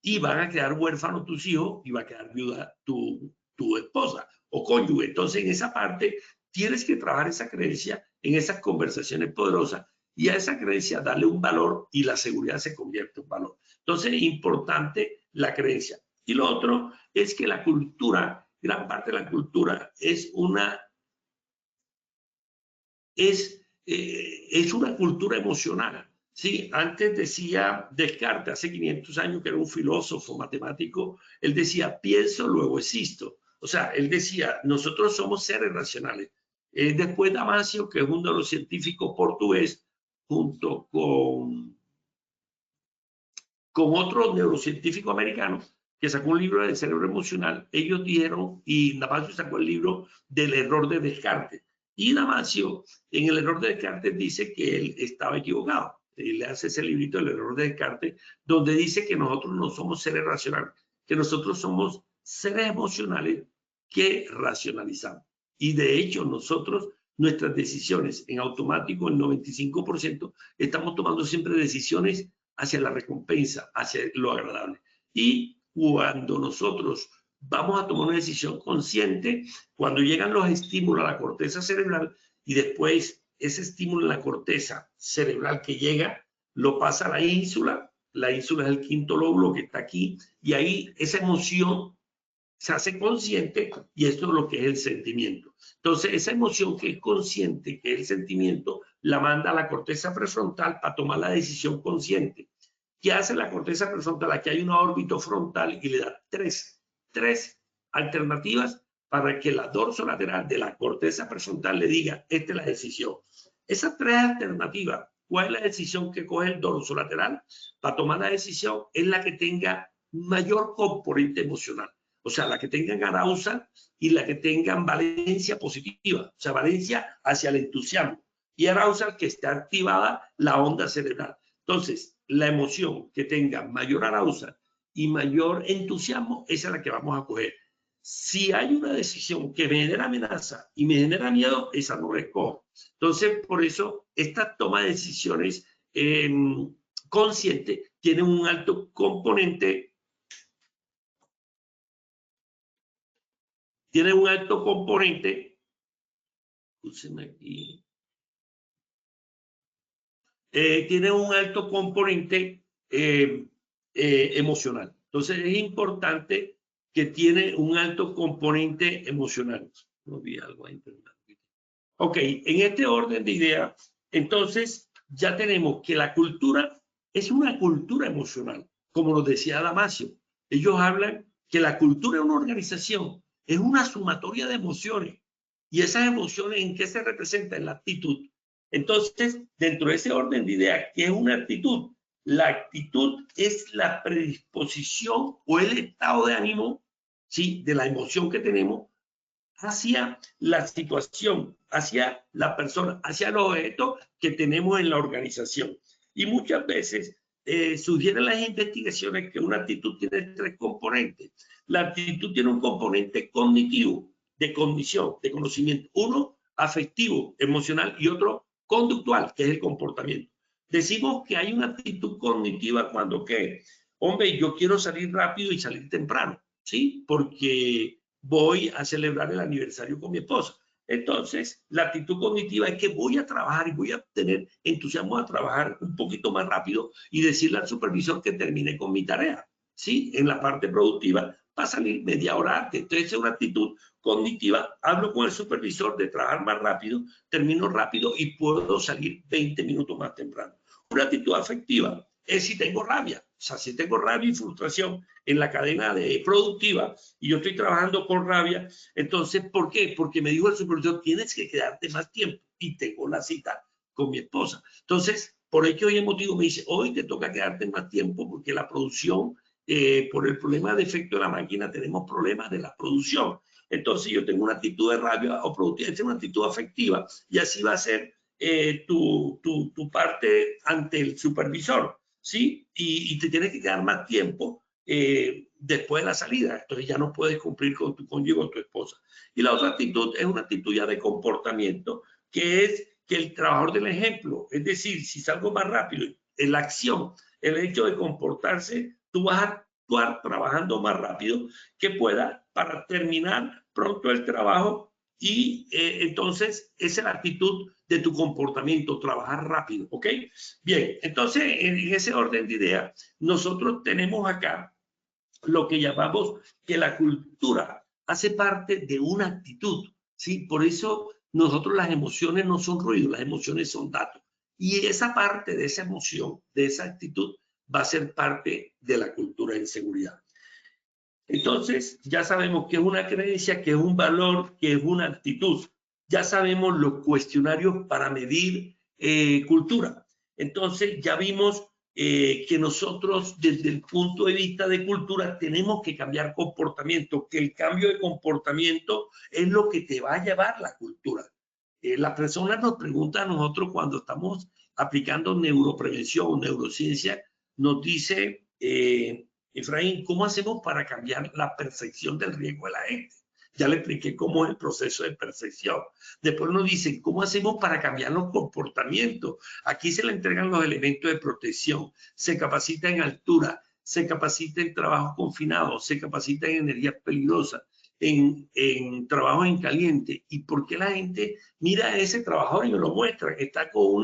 Y van a quedar huérfanos tus hijos y va a quedar viuda tu esposa o cónyuge. Entonces, en esa parte, tienes que trabajar esa creencia en esas conversaciones poderosas y a esa creencia darle un valor y la seguridad se convierte en valor. Entonces, es importante la creencia. Y lo otro es que la cultura, gran parte de la cultura es una cultura emocional. Sí, antes decía Descartes, hace 500 años, que era un filósofo matemático, él decía, pienso, luego existo. O sea, él decía, nosotros somos seres racionales. Después Damasio, que es un neurocientífico portugués, junto con otro neurocientífico americano, que sacó un libro del cerebro emocional, ellos dijeron, y Damasio sacó el libro del error de Descartes. Y Damasio, en el error de Descartes, dice que él estaba equivocado. Él le hace ese librito, el error de Descartes, donde dice que nosotros no somos seres racionales, que nosotros somos seres emocionales que racionalizamos. Y de hecho, nosotros, nuestras decisiones en automático, el 95%, estamos tomando siempre decisiones hacia la recompensa, hacia lo agradable. Y cuando nosotros vamos a tomar una decisión consciente, cuando llegan los estímulos a la corteza cerebral y después ese estímulo en la corteza cerebral que llega lo pasa a la ínsula es el quinto lóbulo que está aquí, y ahí esa emoción se hace consciente y esto es lo que es el sentimiento. Entonces, esa emoción que es consciente, que es el sentimiento, la manda a la corteza prefrontal para tomar la decisión consciente. ¿Qué hace la corteza prefrontal? Aquí hay una órbita frontal y le da tres alternativas para que la dorsolateral de la corteza prefrontal le diga, esta es la decisión. Esas tres alternativas, ¿cuál es la decisión que coge el dorsolateral para tomar la decisión? Es la que tenga mayor componente emocional. O sea, la que tengan arousal y la que tengan valencia positiva, o sea, valencia hacia el entusiasmo. Y arousal que está activada la onda cerebral. Entonces, la emoción que tenga mayor arousal y mayor entusiasmo, esa es la que vamos a coger. Si hay una decisión que me genera amenaza y me genera miedo, esa no la escojo. Entonces, por eso, esta toma de decisiones consciente tiene un alto componente tiene un alto componente, tiene un alto componente emocional. Entonces es importante que tiene un alto componente emocional. No vi algo ahí. Ok, en este orden de ideas, entonces ya tenemos que la cultura es una cultura emocional, como nos decía Damasio. Ellos hablan que la cultura de una organización es una sumatoria de emociones. ¿Y esas emociones en qué se representan? En la actitud. Entonces, dentro de ese orden de ideas, ¿qué es una actitud? La actitud es la predisposición o el estado de ánimo, ¿sí?, de la emoción que tenemos hacia la situación, hacia la persona, hacia el objeto que tenemos en la organización. Y muchas veces sugieren las investigaciones que una actitud tiene tres componentes. La actitud tiene un componente cognitivo, de cognición, de conocimiento. Uno, afectivo, emocional, y otro, conductual, que es el comportamiento. Decimos que hay una actitud cognitiva cuando, ¿qué? Hombre, yo quiero salir rápido y salir temprano, ¿sí? Porque voy a celebrar el aniversario con mi esposa. Entonces, la actitud cognitiva es que voy a trabajar y voy a tener entusiasmo a trabajar un poquito más rápido y decirle al supervisor que termine con mi tarea, ¿sí? En la parte productiva va a salir media hora antes. Entonces, es una actitud cognitiva. Hablo con el supervisor de trabajar más rápido, termino rápido y puedo salir 20 minutos más temprano. Una actitud afectiva es si tengo rabia. O sea, si tengo rabia y frustración en la cadena productiva y yo estoy trabajando con rabia, entonces, ¿por qué? Porque me dijo el supervisor, tienes que quedarte más tiempo y tengo la cita con mi esposa. Entonces, por ello hoy el motivo me dice, hoy te toca quedarte más tiempo porque la producción, por el problema de efecto de la máquina, tenemos problemas de la producción. Entonces, yo tengo una actitud de rabia o productiva, es una actitud afectiva y así va a ser tu parte ante el supervisor. ¿Sí? Y te tienes que quedar más tiempo después de la salida. Entonces ya no puedes cumplir con tu cónyuge o tu esposa. Y la otra actitud es una actitud ya de comportamiento, que es que el trabajador del ejemplo, es decir, si salgo más rápido en la acción, el hecho de comportarse, tú vas a actuar trabajando más rápido que pueda para terminar pronto el trabajo y entonces esa es la actitud de tu comportamiento, trabajar rápido, ¿ok? Bien, entonces en ese orden de ideas, nosotros tenemos acá lo que llamamos que la cultura hace parte de una actitud, ¿sí? Por eso nosotros las emociones no son ruido, las emociones son datos. Y esa parte de esa emoción, de esa actitud, va a ser parte de la cultura de seguridad. Entonces, ya sabemos que es una creencia, que es un valor, que es una actitud. Ya sabemos los cuestionarios para medir cultura. Entonces, ya vimos que nosotros, desde el punto de vista de cultura, tenemos que cambiar comportamiento, que el cambio de comportamiento es lo que te va a llevar la cultura. Las personas nos preguntan a nosotros cuando estamos aplicando neuroprevención, neurociencia, nos dice... Efraín, ¿cómo hacemos para cambiar la percepción del riesgo de la gente? Ya le expliqué cómo es el proceso de percepción. Después nos dicen, ¿cómo hacemos para cambiar los comportamientos? Aquí se le entregan los elementos de protección, se capacita en altura, se capacita en trabajo confinado, se capacita en energías peligrosas. en trabajo en caliente. ¿Y por qué la gente mira a ese trabajador y me lo muestra que está con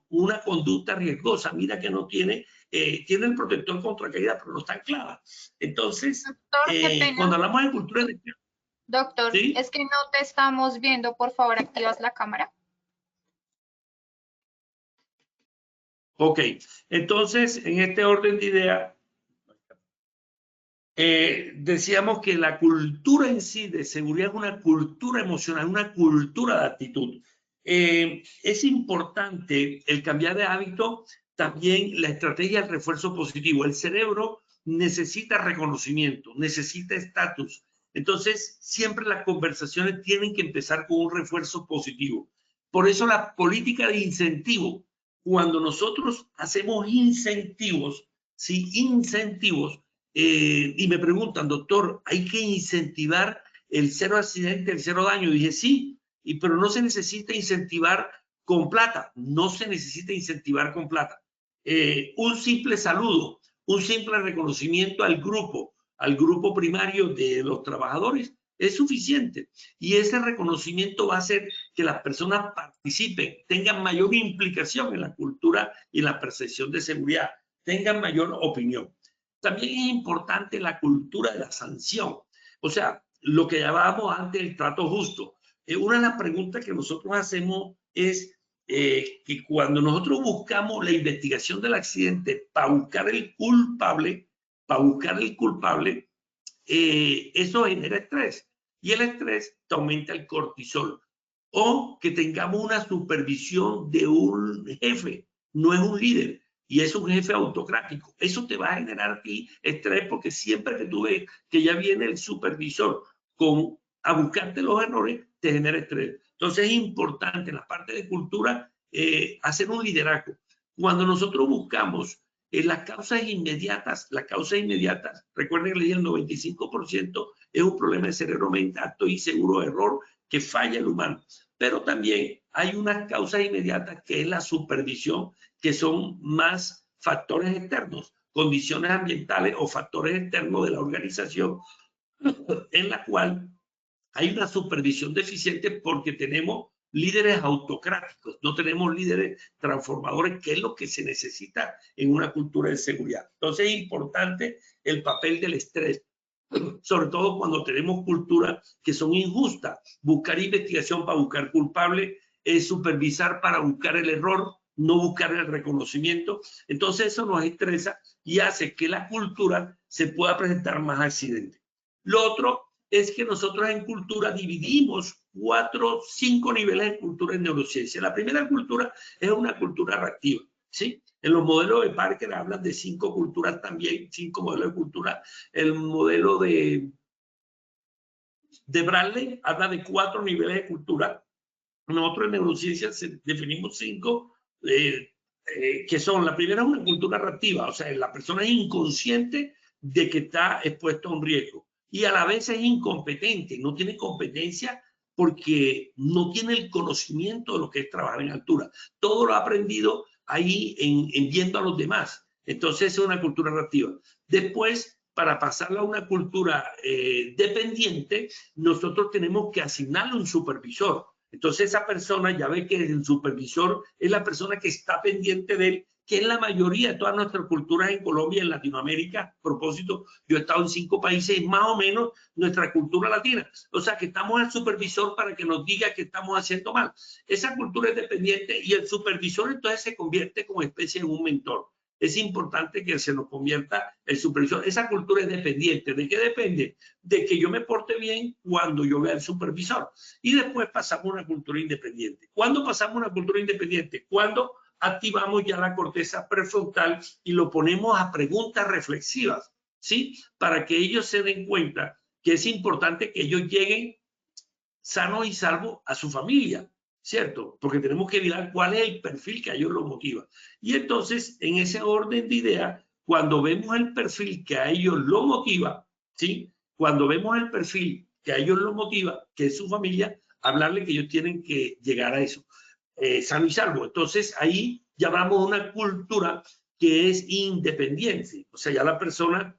una conducta riesgosa? Mira que no tiene, tiene el protector contra caída, pero no está anclada. Entonces, Doctor, qué pena. cuando hablamos de cultura de... Doctor, ¿Sí? es que no te estamos viendo. Por favor, activas la cámara. Ok, entonces, en este orden de ideas, decíamos que la cultura en sí de seguridad es una cultura emocional, una cultura de actitud. Es importante el cambiar de hábito, también la estrategia del refuerzo positivo. El cerebro necesita reconocimiento, necesita estatus. Entonces, siempre las conversaciones tienen que empezar con un refuerzo positivo. Por eso la política de incentivo, cuando nosotros hacemos incentivos, ¿sí? Incentivos, y me preguntan, doctor, ¿hay que incentivar el cero accidente, el cero daño? Y dije, sí, pero no se necesita incentivar con plata, no se necesita incentivar con plata. Un simple saludo, un simple reconocimiento al grupo primario de los trabajadores es suficiente. Y ese reconocimiento va a hacer que las personas participen, tengan mayor implicación en la cultura y en la percepción de seguridad, tengan mayor opinión. También es importante la cultura de la sanción, o sea, lo que llamábamos antes el trato justo. Una de las preguntas que nosotros hacemos es que cuando nosotros buscamos la investigación del accidente para buscar el culpable, eso genera estrés. Y el estrés te aumenta el cortisol. O que tengamos una supervisión de un jefe, no es un líder, y es un jefe autocrático. Eso te va a generar a ti estrés, porque siempre que tú ves que ya viene el supervisor a buscarte los errores, te genera estrés. Entonces es importante en la parte de cultura hacer un liderazgo. Cuando nosotros buscamos las causas inmediatas, recuerden que leí el 95% es un problema de cerebro-mente, acto y seguro error que falla el humano. Pero también hay unas causas inmediatas que es la supervisión, que son más factores externos, condiciones ambientales o factores externos de la organización, en la cual hay una supervisión deficiente porque tenemos líderes autocráticos, no tenemos líderes transformadores, que es lo que se necesita en una cultura de seguridad. Entonces es importante el papel del estrés, sobre todo cuando tenemos culturas que son injustas. Buscar investigación para buscar culpable, supervisar para buscar el error, no buscar el reconocimiento. Entonces eso nos estresa y hace que la cultura se pueda presentar más accidentes. Lo otro es que nosotros en cultura dividimos 5 niveles de cultura en neurociencia. La primera cultura es una cultura reactiva, ¿sí? En los modelos de Parker hablan de 5 culturas también, 5 modelos de cultura. El modelo de Bradley habla de 4 niveles de cultura. Nosotros en neurociencia definimos 5, que son: la primera es una cultura reactiva, o sea, la persona es inconsciente de que está expuesto a un riesgo y a la vez es incompetente, no tiene competencia porque no tiene el conocimiento de lo que es trabajar en altura. Todo lo ha aprendido ahí en viendo a los demás. Entonces es una cultura reactiva. Después, para pasarla a una cultura dependiente, nosotros tenemos que asignarle un supervisor. Entonces esa persona ya ve que el supervisor es la persona que está pendiente de él, que es la mayoría de todas nuestras culturas en Colombia, en Latinoamérica. A propósito, yo he estado en 5 países, más o menos nuestra cultura latina. O sea, que estamos al supervisor para que nos diga que estamos haciendo mal. Esa cultura es dependiente y el supervisor entonces se convierte como especie en un mentor. Es importante que se nos convierta el supervisor. Esa cultura es dependiente. ¿De qué depende? De que yo me porte bien cuando yo vea al supervisor. Y después pasamos a una cultura independiente. ¿Cuándo pasamos a una cultura independiente? Cuando activamos ya la corteza prefrontal y lo ponemos a preguntas reflexivas, ¿sí? Para que ellos se den cuenta que es importante que ellos lleguen sanos y salvos a su familia, ¿cierto? Porque tenemos que mirar cuál es el perfil que a ellos los motiva. Y entonces, en ese orden de ideas, cuando vemos el perfil que a ellos lo motiva, ¿sí? Cuando vemos el perfil que a ellos lo motiva, que es su familia, hablarle que ellos tienen que llegar a eso, sano y salvo. Entonces, ahí ya hablamos de una cultura que es independiente. O sea, ya la persona,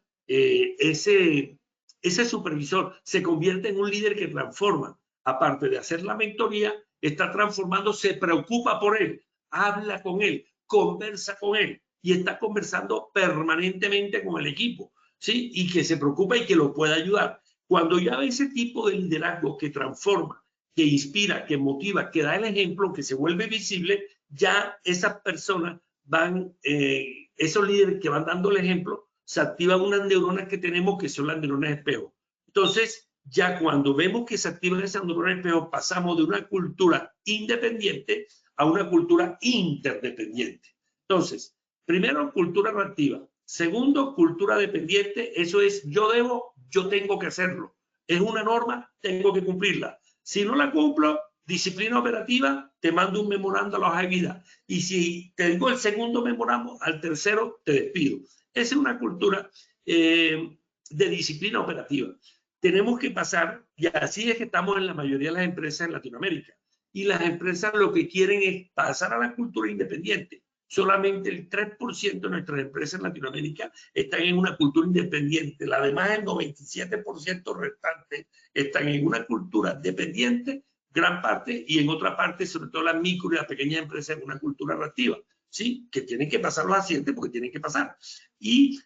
ese supervisor se convierte en un líder que transforma. Aparte de hacer la mentoría, está transformando, se preocupa por él, habla con él, conversa con él y está conversando permanentemente con el equipo, ¿sí? Y que se preocupa y que lo pueda ayudar. Cuando ya ve ese tipo de liderazgo que transforma, que inspira, que motiva, que da el ejemplo, que se vuelve visible, ya esas personas van, esos líderes que van dando el ejemplo, se activan unas neuronas que tenemos que son las neuronas espejo. Entonces, ya cuando vemos que se activan esas neuronas espejo, pasamos de una cultura independiente a una cultura interdependiente. Entonces, primero, cultura reactiva. Segundo, cultura dependiente. Eso es, yo debo, yo tengo que hacerlo. Es una norma, tengo que cumplirla. Si no la cumplo, disciplina operativa, te mando un memorando a la hoja de vida. Y si te digo el segundo memorando, al tercero te despido. Esa es una cultura de disciplina operativa. Tenemos que pasar, y así es que estamos en la mayoría de las empresas en Latinoamérica. Y las empresas lo que quieren es pasar a la cultura independiente. Solamente el 3% de nuestras empresas en Latinoamérica están en una cultura independiente. La demás, el 97% restante, están en una cultura dependiente, gran parte, y en otra parte, sobre todo las micro y las pequeñas empresas, en una cultura reactiva, ¿sí? Que tienen que pasar los accidentes porque tienen que pasar. Y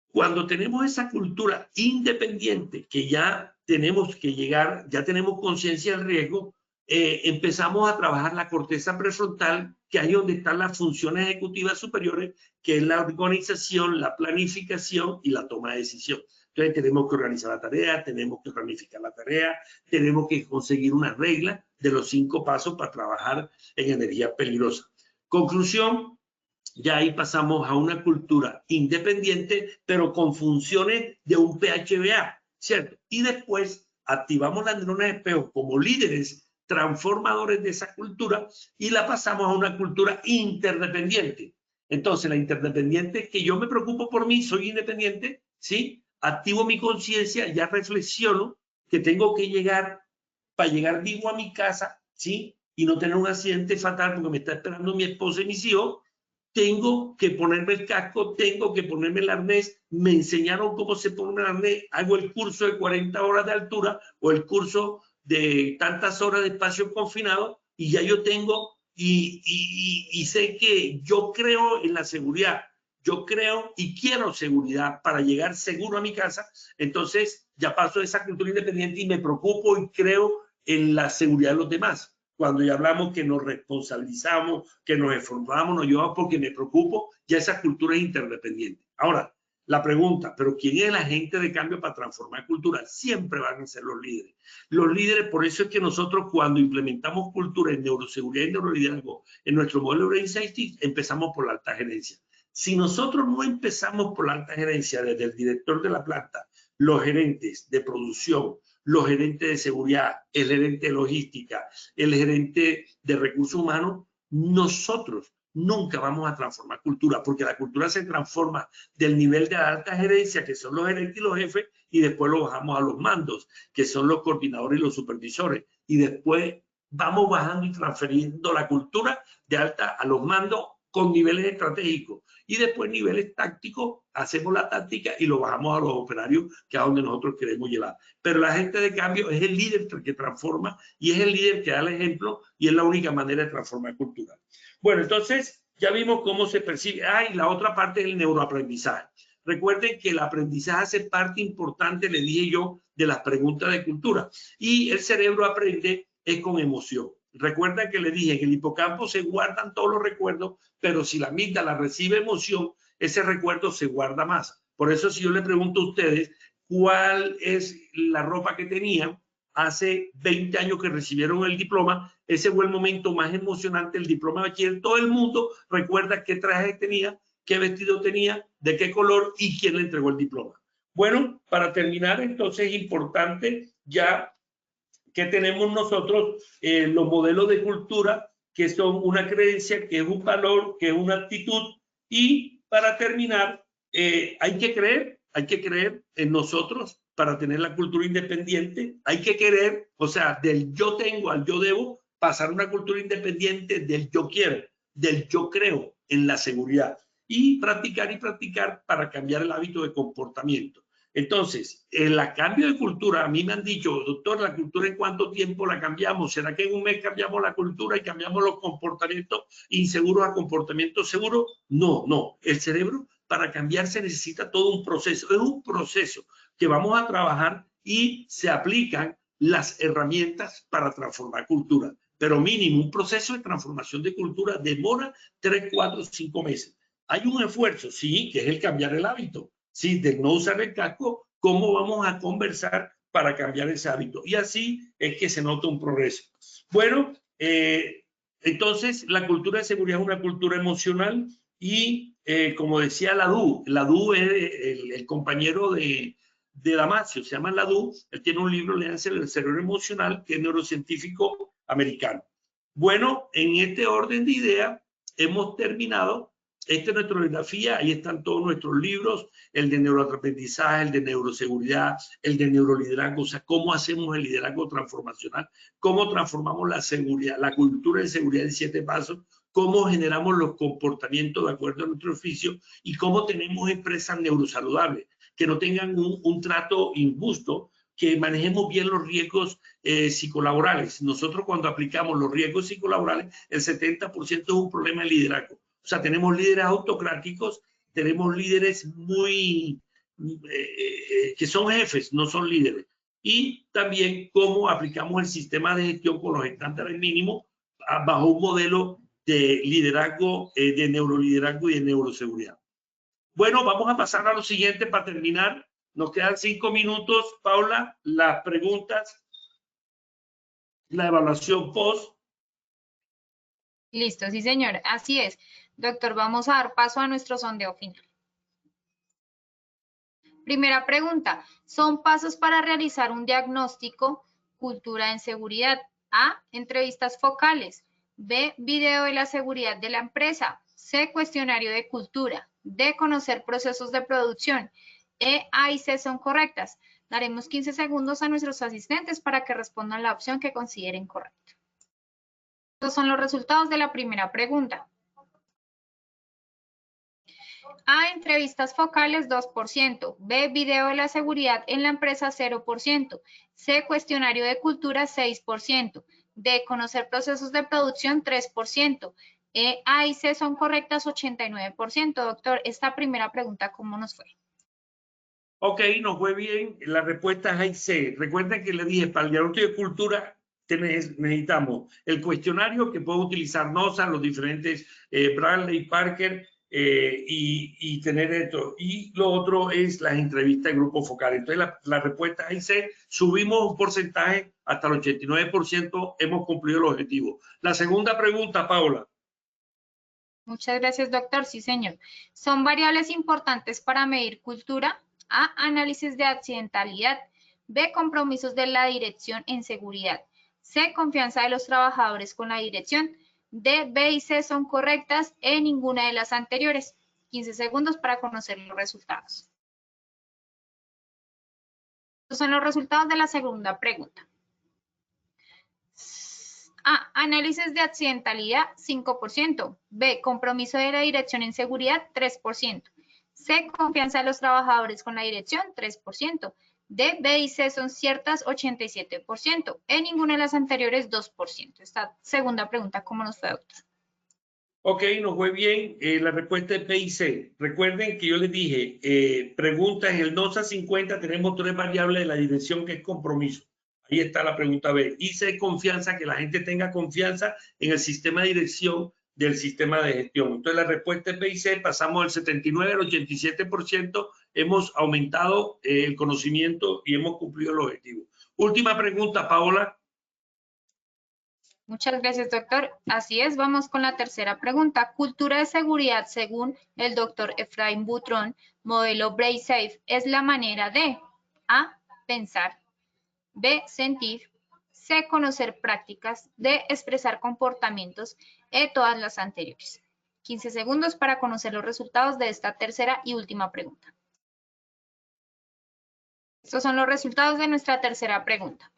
cuando tenemos esa cultura independiente, que ya tenemos que llegar, ya tenemos conciencia del riesgo, empezamos a trabajar la corteza prefrontal, que ahí es donde están las funciones ejecutivas superiores, que es la organización, la planificación y la toma de decisión. Entonces tenemos que organizar la tarea, tenemos que planificar la tarea, tenemos que conseguir una regla de los 5 pasos para trabajar en energía peligrosa. Conclusión, ya ahí pasamos a una cultura independiente, pero con funciones de un PHBA, ¿cierto? Y después activamos las neuronas espejo como líderes transformadores de esa cultura y la pasamos a una cultura interdependiente. Entonces, la interdependiente es que yo me preocupo por mí, soy independiente, ¿sí? Activo mi conciencia, ya reflexiono que tengo que llegar, para llegar vivo a mi casa, ¿sí? Y no tener un accidente fatal porque me está esperando mi esposa y mis hijos. Tengo que ponerme el casco, tengo que ponerme el arnés, me enseñaron cómo se pone el arnés, hago el curso de 40 horas de altura o el curso de tantas horas de espacio confinado y ya yo tengo y sé que yo creo en la seguridad, yo creo y quiero seguridad para llegar seguro a mi casa, entonces ya paso de esa cultura independiente y me preocupo y creo en la seguridad de los demás. Cuando ya hablamos que nos responsabilizamos, que nos esforzamos, nos llevamos porque me preocupo, ya esa cultura es interdependiente. Ahora, la pregunta, ¿pero quién es el agente de cambio para transformar cultura? Siempre van a ser los líderes. Los líderes, por eso es que nosotros cuando implementamos cultura en neuroseguridad y neuroliderazgo, en nuestro modelo de Brain Safety, empezamos por la alta gerencia. Si nosotros no empezamos por la alta gerencia, desde el director de la planta, los gerentes de producción, los gerentes de seguridad, el gerente de logística, el gerente de recursos humanos, nosotros nunca vamos a transformar cultura, porque la cultura se transforma del nivel de la alta gerencia, que son los gerentes y los jefes, y después lo bajamos a los mandos, que son los coordinadores y los supervisores, y después vamos bajando y transfiriendo la cultura de alta a los mandos con niveles estratégicos, y después niveles tácticos, hacemos la táctica y lo bajamos a los operarios, que es a donde nosotros queremos llevar. Pero la gente de cambio es el líder que transforma y es el líder que da el ejemplo y es la única manera de transformar cultura. Bueno, entonces ya vimos cómo se percibe. Y la otra parte es el neuroaprendizaje. Recuerden que el aprendizaje hace parte importante, le dije yo, de las preguntas de cultura. Y el cerebro aprende es con emoción. Recuerda que le dije que en el hipocampo se guardan todos los recuerdos, pero si la amígdala recibe emoción, ese recuerdo se guarda más. Por eso si yo le pregunto a ustedes cuál es la ropa que tenían hace 20 años que recibieron el diploma, ese fue el momento más emocionante, el diploma de bachiller. Todo el mundo recuerda qué traje tenía, qué vestido tenía, de qué color y quién le entregó el diploma. Bueno, para terminar, entonces es importante ya que tenemos nosotros los modelos de cultura, que son una creencia, que es un valor, que es una actitud. Y para terminar, hay que creer en nosotros para tener la cultura independiente. Hay que querer, o sea, del yo tengo al yo debo, pasar una cultura independiente del yo quiero, del yo creo en la seguridad. Y practicar para cambiar el hábito de comportamiento. Entonces, el cambio de cultura, a mí me han dicho, doctor, ¿la cultura en cuánto tiempo la cambiamos? ¿Será que en un mes cambiamos la cultura y cambiamos los comportamientos inseguros a comportamientos seguros? No, no. El cerebro, para cambiarse, necesita todo un proceso. Es un proceso que vamos a trabajar y se aplican las herramientas para transformar cultura. Pero mínimo, un proceso de transformación de cultura demora 3, 4, 5 meses. Hay un esfuerzo, sí, que es el cambiar el hábito. Sí, de no usar el casco, ¿cómo vamos a conversar para cambiar ese hábito? Y así es que se nota un progreso. Bueno, entonces la cultura de seguridad es una cultura emocional y como decía Ladú es el compañero de Damasio, se llama Ladú, él tiene un libro, léanse, El cerebro emocional, que es neurocientífico americano. Bueno, en este orden de ideas hemos terminado. Esta es nuestra bibliografía, ahí están todos nuestros libros, el de neuroaprendizaje, el de neuroseguridad, el de neuroliderazgo, o sea, cómo hacemos el liderazgo transformacional, cómo transformamos la seguridad, la cultura de seguridad en 7 pasos, cómo generamos los comportamientos de acuerdo a nuestro oficio y cómo tenemos empresas neurosaludables, que no tengan un trato injusto, que manejemos bien los riesgos psicolaborales. Nosotros cuando aplicamos los riesgos psicolaborales, el 70% es un problema de liderazgo. O sea, tenemos líderes autocráticos, tenemos líderes muy que son jefes, no son líderes. Y también cómo aplicamos el sistema de gestión con los estándares mínimos bajo un modelo de liderazgo, de neuroliderazgo y de neuroseguridad. Bueno, vamos a pasar a lo siguiente para terminar. Nos quedan 5 minutos, Paula, las preguntas, la evaluación post. Listo, sí, señor. Así es. Doctor, vamos a dar paso a nuestro sondeo final. Primera pregunta. ¿Son pasos para realizar un diagnóstico, cultura en seguridad? A, entrevistas focales. B, video de la seguridad de la empresa. C, cuestionario de cultura. D, conocer procesos de producción. E, A y C son correctas. Daremos 15 segundos a nuestros asistentes para que respondan la opción que consideren correcta. Estos son los resultados de la primera pregunta. A, entrevistas focales 2%, B, video de la seguridad en la empresa 0%, C, cuestionario de cultura 6%, D, conocer procesos de producción 3%, E, A y C son correctas 89%. Doctor, esta primera pregunta, ¿cómo nos fue? Ok, nos fue bien. La respuesta es A y C. Recuerden que le dije, para el diagnóstico de cultura necesitamos el cuestionario que puede utilizar NOSA, los diferentes Bradley, Parker, y tener esto. Y lo otro es las entrevistas de grupo focal. Entonces, la respuesta es A y C. Subimos un porcentaje hasta el 89%. Hemos cumplido el objetivo. La segunda pregunta, Paula. Muchas gracias, doctor. Sí, señor. ¿Son variables importantes para medir cultura? A, análisis de accidentalidad. B, compromisos de la dirección en seguridad. C, confianza de los trabajadores con la dirección. D, B y C son correctas en ninguna de las anteriores. 15 segundos para conocer los resultados. Estos son los resultados de la segunda pregunta. A, análisis de accidentalidad 5%. B, compromiso de la dirección en seguridad 3%. C, confianza de los trabajadores con la dirección 3%. D, B y C son ciertas 87%. En ninguna de las anteriores 2%. Esta segunda pregunta, ¿cómo nos fue, doctor? Ok, nos fue bien. La respuesta es B y C. Recuerden que yo les dije, pregunta en el NOSA 50 tenemos 3 variables de la dirección que es compromiso. Ahí está la pregunta B. Y C, confianza, que la gente tenga confianza en el sistema de dirección del sistema de gestión. Entonces la respuesta es B y C. Pasamos del 79 al 87%. Hemos aumentado el conocimiento y hemos cumplido el objetivo. Última pregunta, Paola. Muchas gracias, doctor. Así es, vamos con la tercera pregunta. Cultura de seguridad, según el doctor Efraín Butrón, modelo BraveSafe, es la manera de A, pensar, B, sentir, C, conocer prácticas, D, expresar comportamientos, E, todas las anteriores. 15 segundos para conocer los resultados de esta tercera y última pregunta. Estos son los resultados de nuestra tercera pregunta.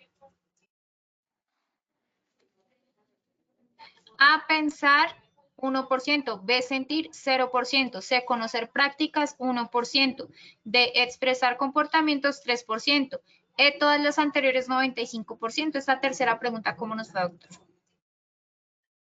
A, pensar 1%, B, sentir, 0%, C, conocer prácticas, 1%, D, expresar comportamientos, 3%, E, todas las anteriores, 95%. Esta tercera pregunta, ¿cómo nos fue, doctor?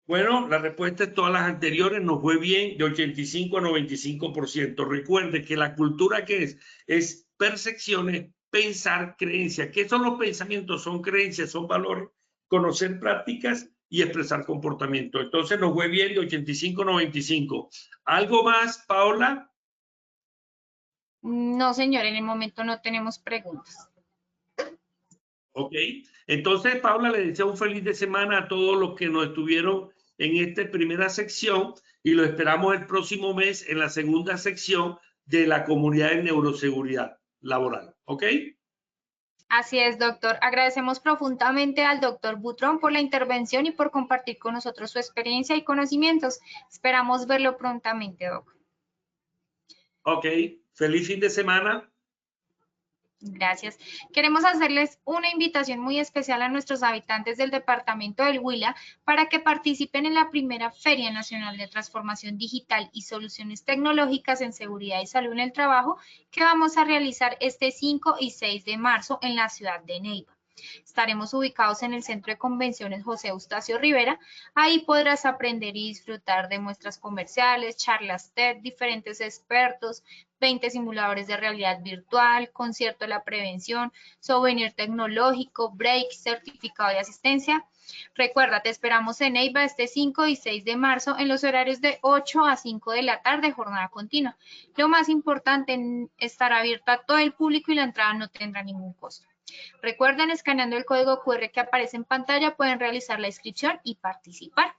Bueno, la respuesta de todas las anteriores nos fue bien, de 85 a 95%. Recuerde que la cultura que es percepciones, pensar, creencias. ¿Qué son los pensamientos? Son creencias, son valores, conocer prácticas y expresar comportamiento. Entonces nos fue bien de 85 a 95. ¿Algo más, Paola? No, señor, en el momento no tenemos preguntas. Ok, entonces Paula le deseo un feliz de semana a todos los que nos estuvieron en esta primera sección y lo esperamos el próximo mes en la segunda sección de la comunidad de neuroseguridad laboral. ¿Ok? Así es, doctor. Agradecemos profundamente al doctor Butrón por la intervención y por compartir con nosotros su experiencia y conocimientos. Esperamos verlo prontamente, doc. Ok, feliz fin de semana. Gracias. Queremos hacerles una invitación muy especial a nuestros habitantes del departamento del Huila para que participen en la primera Feria Nacional de Transformación Digital y Soluciones Tecnológicas en Seguridad y Salud en el Trabajo que vamos a realizar este 5 y 6 de marzo en la ciudad de Neiva. Estaremos ubicados en el Centro de Convenciones José Eustacio Rivera. Ahí podrás aprender y disfrutar de muestras comerciales, charlas TED, diferentes expertos, 20 simuladores de realidad virtual, concierto de la prevención, souvenir tecnológico, break, certificado de asistencia. Recuerda, te esperamos en Neiva este 5 y 6 de marzo en los horarios de 8 a 5 de la tarde, jornada continua. Lo más importante, estará abierto a todo el público y la entrada no tendrá ningún costo. Recuerden, escaneando el código QR que aparece en pantalla, pueden realizar la inscripción y participar.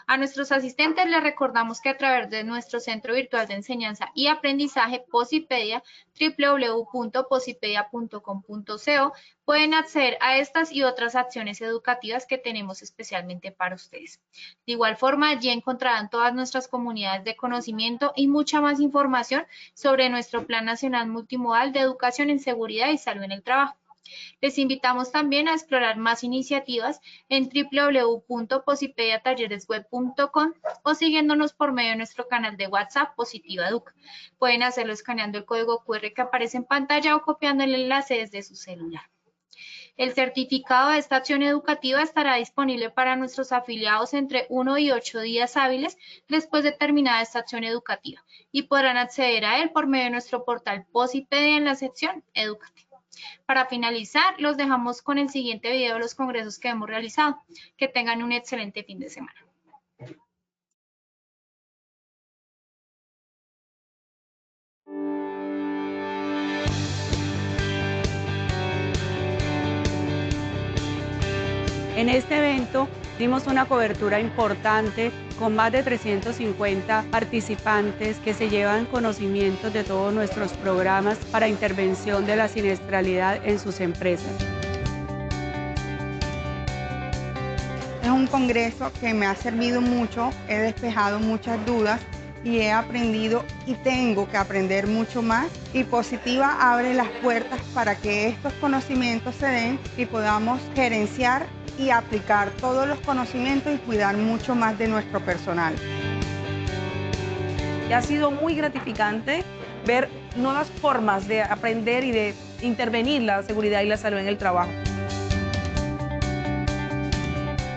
A nuestros asistentes les recordamos que a través de nuestro Centro Virtual de Enseñanza y Aprendizaje, Posipedia, www.posipedia.com.co, pueden acceder a estas y otras acciones educativas que tenemos especialmente para ustedes. De igual forma, allí encontrarán todas nuestras comunidades de conocimiento y mucha más información sobre nuestro Plan Nacional Multimodal de Educación en Seguridad y Salud en el Trabajo. Les invitamos también a explorar más iniciativas en www.posipediatalleresweb.com o siguiéndonos por medio de nuestro canal de WhatsApp Positiva Educa. Pueden hacerlo escaneando el código QR que aparece en pantalla o copiando el enlace desde su celular. El certificado de esta acción educativa estará disponible para nuestros afiliados entre 1 y 8 días hábiles después de terminada esta acción educativa y podrán acceder a él por medio de nuestro portal Posipedia en la sección Educativa. Para finalizar, los dejamos con el siguiente video de los congresos que hemos realizado. Que tengan un excelente fin de semana. En este evento dimos una cobertura importante con más de 350 participantes que se llevan conocimientos de todos nuestros programas para intervención de la siniestralidad en sus empresas. Es un congreso que me ha servido mucho, he despejado muchas dudas y he aprendido y tengo que aprender mucho más, y Positiva abre las puertas para que estos conocimientos se den y podamos gerenciar y aplicar todos los conocimientos y cuidar mucho más de nuestro personal. Y ha sido muy gratificante ver nuevas formas de aprender y de intervenir la seguridad y la salud en el trabajo.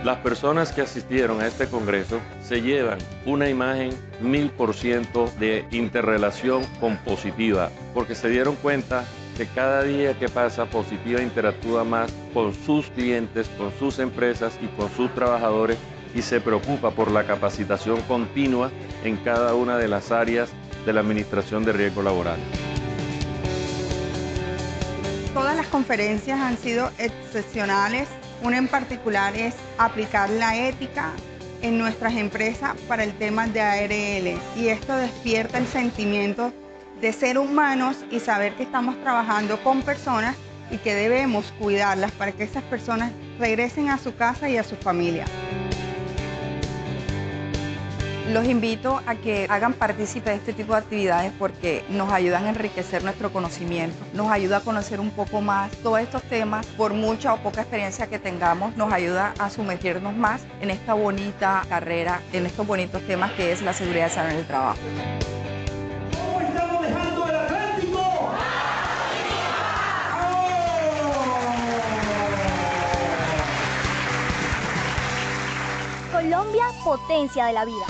Las personas que asistieron a este congreso se llevan una imagen 1000% de interrelación con Positiva, porque se dieron cuenta que cada día que pasa Positiva interactúa más con sus clientes, con sus empresas y con sus trabajadores, y se preocupa por la capacitación continua en cada una de las áreas de la administración de riesgo laboral. Todas las conferencias han sido excepcionales. Una en particular es aplicar la ética en nuestras empresas para el tema de ARL, y esto despierta el sentimiento de ser humanos y saber que estamos trabajando con personas y que debemos cuidarlas para que esas personas regresen a su casa y a su familia. Los invito a que hagan partícipe de este tipo de actividades porque nos ayudan a enriquecer nuestro conocimiento, nos ayuda a conocer un poco más todos estos temas, por mucha o poca experiencia que tengamos, nos ayuda a sumergirnos más en esta bonita carrera, en estos bonitos temas que es la seguridad y salud en el trabajo. ¿Cómo estamos dejando el Atlántico? Colombia, potencia de la vida.